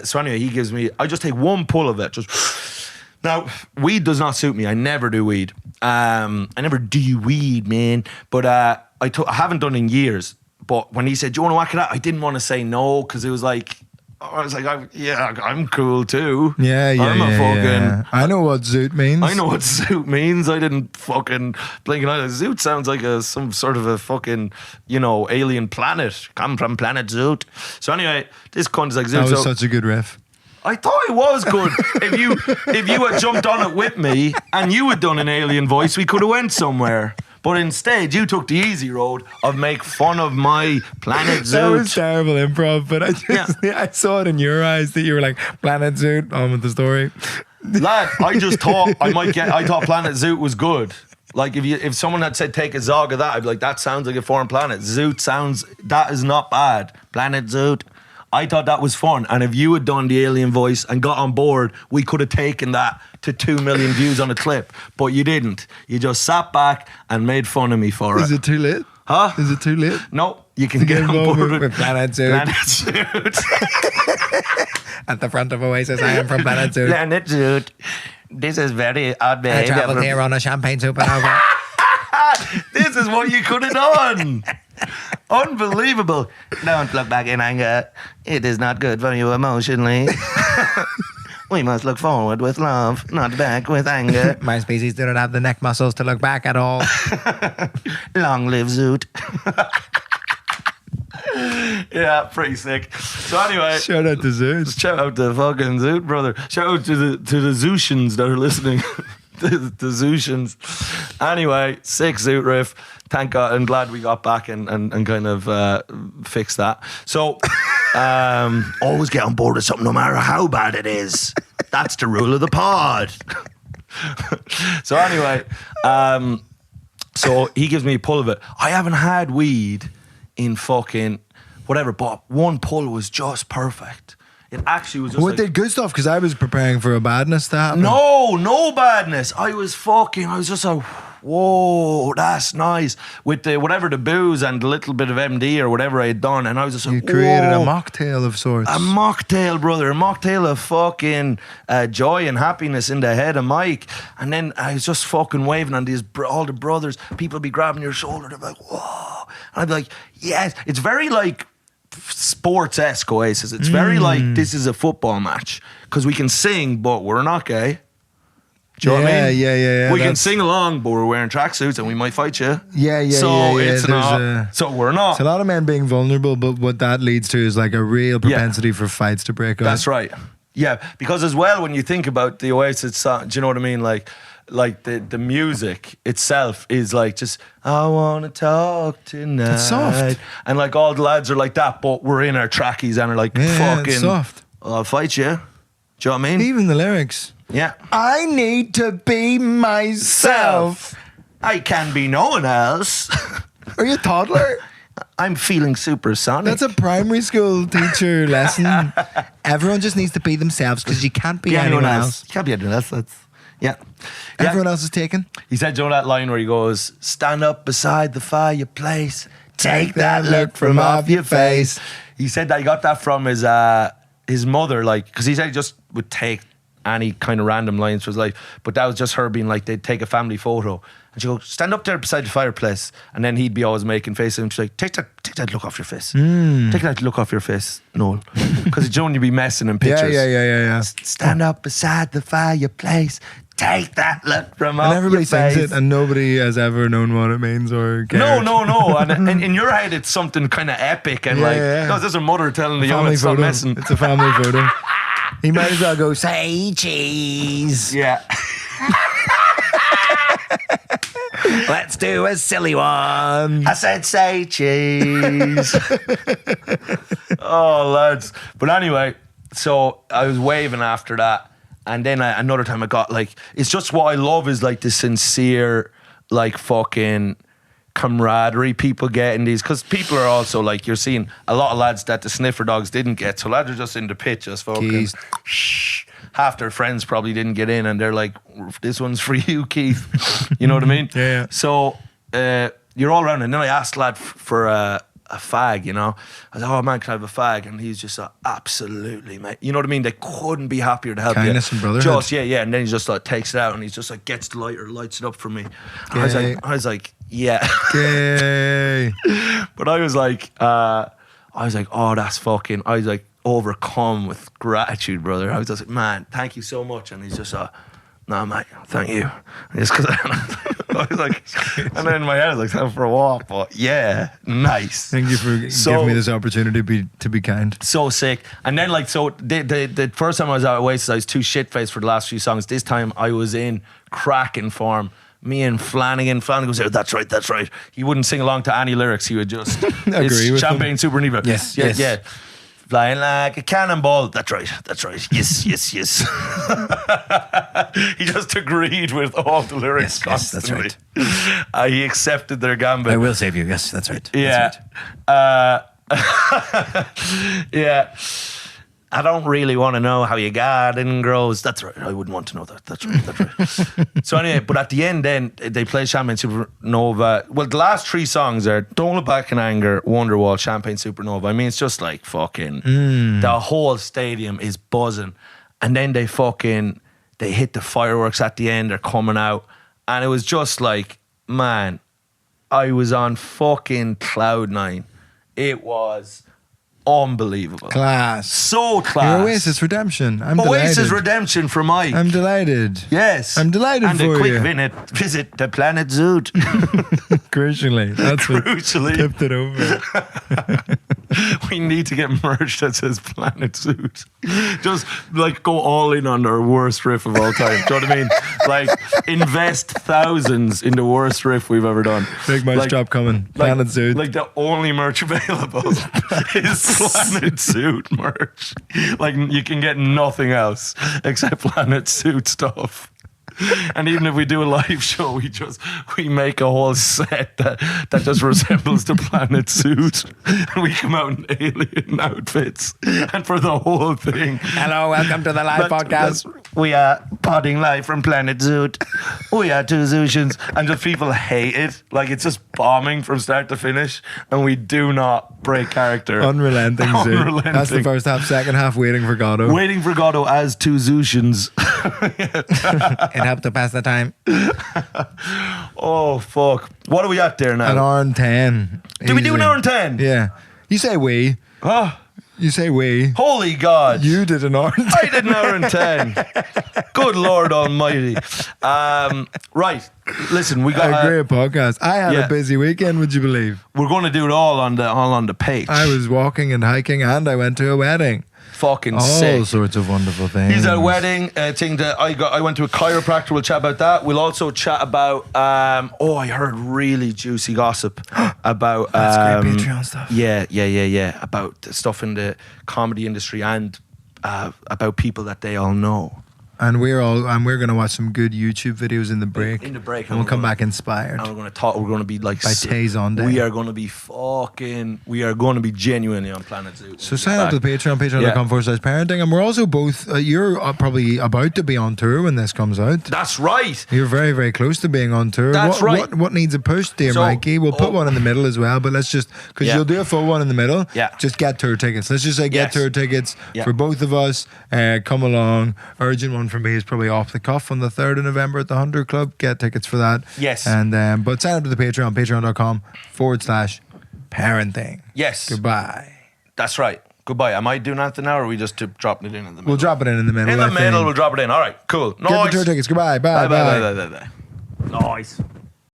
so anyway, he gives me, I just take one pull of it. Just now, weed does not suit me. I never do weed. I never do weed, man. But I haven't done in years. But when he said, do you want to whack it out? I didn't want to say no because it was like, I'm cool too. Yeah. I know what zoot means. I know what zoot means. I didn't fucking blink an eye. Zoot sounds like some sort of a fucking, alien planet. Come from planet Zoot. So anyway, this cunt is like Zoot. That was such a good riff. I thought it was good. If you had jumped on it with me and you had done an alien voice, we could have went somewhere. But instead, you took the easy road of make fun of my Planet Zoot. That was terrible improv, but I saw it in your eyes that you were like, Planet Zoot, on with the story. Lad, I just thought I thought Planet Zoot was good. Like if someone had said take a zog of that, I'd be like, that sounds like a foreign planet. That is not bad. Planet Zoot. I thought that was fun. And if you had done the alien voice and got on board, we could have taken that to 2 million views on a clip. But you didn't. You just sat back and made fun of me for it. Is it too late? Huh? Is it too late? No. You can get on board with Planet Zoot. Planet Zoot. At the front of Oasis, I am from Planet Zoot. Planet Zoot. This is very odd behavior. I travelled here on a champagne supernova. This is what you could have done. Unbelievable. Don't look back in anger. It is not good for you emotionally. We must look forward with love, not back with anger. My species do not have the neck muscles to look back at all. Long live Zoot. Yeah, pretty sick. So anyway, shout out to Zoot. Shout out to fucking Zoot, brother. Shout out to the Zoottians that are listening. the Zoottians. Anyway, sick Zoot riff. Thank God, I'm glad we got back and kind of fixed that. So, always get on board with something no matter how bad it is. That's the rule of the pod. So anyway, so he gives me a pull of it. I haven't had weed in fucking whatever, but one pull was just perfect. It actually was just what did good stuff? Because I was preparing for a badness to happen. No badness. I was just like, whoa, that's nice. With the booze and a little bit of MD or whatever I had done. And I was just like, you created a mocktail of sorts. A mocktail, brother. A mocktail of fucking joy and happiness in the head of Mike. And then I was just fucking waving on all the brothers. People be grabbing your shoulder. They're like, whoa. And I'd be like, yes. It's very like sports-esque Oasis. It's very like this is a football match. Because we can sing, but we're not gay. Do you know what I mean? Yeah. We can sing along, but we're wearing tracksuits and we might fight you. So it's not. So we're not. It's a lot of men being vulnerable, but what that leads to is like a real propensity for fights to break out. That's right. Yeah, because as well, when you think about the Oasis song, do you know what I mean? Like the music itself is like just, I want to talk tonight. It's soft. And like all the lads are like that, but we're in our trackies and are like, fucking, it's soft. I'll fight you. Do you know what I mean? Even the lyrics. Yeah. I need to be myself. I can be no one else. Are you a toddler? I'm feeling supersonic. That's a primary school teacher lesson. Everyone just needs to be themselves because you can't be anyone else. You can't be anyone else. Yeah. Everyone else is taken. He said, do you know that line where he goes, stand up beside the fireplace, take that look from off your face. He said that he got that from his mother, like, because he said he just would take any kind of random lines for his life, but that was just her being like, they'd take a family photo and she'd go, stand up there beside the fireplace, and then he'd be always making faces and she's like, take that look off your face. Take that look off your face, Noel, because it's only be messing in pictures. Yeah. Stand up beside the fireplace, take that look from off your face. And everybody sings it and nobody has ever known what it means or cared. No. And in your head it's something kind of epic and no, there's a mother telling the young to stop messing. It's a family photo. He might as well go, say cheese. Yeah. Let's do a silly one. I said say cheese. Oh, lads. But anyway, so I was waving after that. And then another time I got like, it's just what I love is like the sincere, like fucking camaraderie people get in these, because people are also like, you're seeing a lot of lads that the sniffer dogs didn't get, so lads are just in the pit just fucking shh. Half their friends probably didn't get in and they're like, this one's for you, Keith. You know what I mean? Yeah. So you're all around, and then I asked lad for a fag, you know. I said, oh man, can I have a fag? And he's just like, absolutely, mate. You know what I mean? They couldn't be happier to help Kindness you. and brotherhood. Just, yeah. And then he just like takes it out and he's just like, gets the lighter, lights it up for me. And I was like, yeah. Gay. But I was like, oh, that's fucking, I was like, overcome with gratitude, brother. I was just like, man, thank you so much. And he's just like, no, mate, thank you. And just because I was like, and then in my head, I was like, time for a walk. But yeah, nice. Thank you for giving me this opportunity to be kind. So sick. And then, like, so the first time I was out at Oasis, I was too shit-faced for the last few songs. This time I was in cracking form. Me and Flanagan goes, oh, that's right. He wouldn't sing along to any lyrics. He would just agree with Champagne Supernova. Yes. Yeah. Flying like a cannonball. That's right. Yes. He just agreed with all the lyrics constantly. Yes, that's right. He accepted their gambit. I will save you. Yes, that's right. Yeah. That's right. Yeah. I don't really want to know how your garden grows. That's right. I wouldn't want to know that. That's right. So anyway, but at the end then, they play Champagne Supernova. Well, the last three songs are Don't Look Back in Anger, Wonderwall, Champagne Supernova. I mean, it's just like fucking, the whole stadium is buzzing. And then they hit the fireworks at the end. They're coming out. And it was just like, man, I was on fucking cloud nine. It was unbelievable. Class. So class. Your Oasis redemption. I'm Oasis delighted. redemption for Mike. I'm delighted. Yes. I'm delighted and for you. And a quick visit to Planet Zoot. Crucially. That's Crucially. what tipped it over. We need to get merch that says Planet Zoot. Just like go all in on our worst riff of all time. Do you know what I mean? Like invest thousands in the worst riff we've ever done. Big merch drop coming. Planet Zoot. Like the only merch available is Planet Zoot merch. Like you can get nothing else except Planet Zoot stuff. And even if we do a live show, we make a whole set that just resembles the Planet Suit. And we come out in alien outfits. And for the whole thing. Hello, welcome to the live podcast. We are podding live from Planet Zoot. We are two Zoosians. And just people hate it. Like it's just bombing from start to finish. And we do not break character. Unrelenting Zoot. That's the first half. Second half, Waiting for Godot. Waiting for Godot as two Zoosians. It helped to pass the time. Oh, fuck. What are we at there now? An hour and 10. Did we do an hour and 10? Yeah. You say we. Oh. You say we. Holy God. You did an hour and 10. I did an hour and 10. Good Lord Almighty. Right. Listen, we got a great podcast. I had a busy weekend, would you believe? We're going to do it all on the page. I was walking and hiking and I went to a wedding. Fucking all sick. All sorts of wonderful things. He's at a wedding thing that I went to a chiropractor. We'll chat about that. We'll also chat about I heard really juicy gossip about that's great Patreon stuff. Yeah. About the stuff in the comedy industry and about people that they all know. And we're going to watch some good YouTube videos in the break. And we'll come back inspired. And we're going to talk. We're going to be like by Taze on day. We are going to be genuinely on Planet Zoo. So sign up to the Patreon, patreon.com/parenting. And we're also both. You're probably about to be on tour when this comes out. That's right. You're very, very close to being on tour. That's right. What needs a push, dear Mikey? We'll put one in the middle as well. But let's just because you'll do a full one in the middle. Yeah. Just get tour tickets. Let's just say get tour tickets for both of us. Come along. Urgent one for me is probably off the cuff on the 3rd of November at the 100 Club. Get tickets for that. Yes. And but sign up to the Patreon, patreon.com/parenting. Yes. Goodbye. That's right. Goodbye. Am I doing that now or are we just dropping it in the middle? We'll drop it in the middle. In the middle, we'll drop it in. All right, cool. Nice. Get the tour tickets. Goodbye. Bye. Bye. Nice.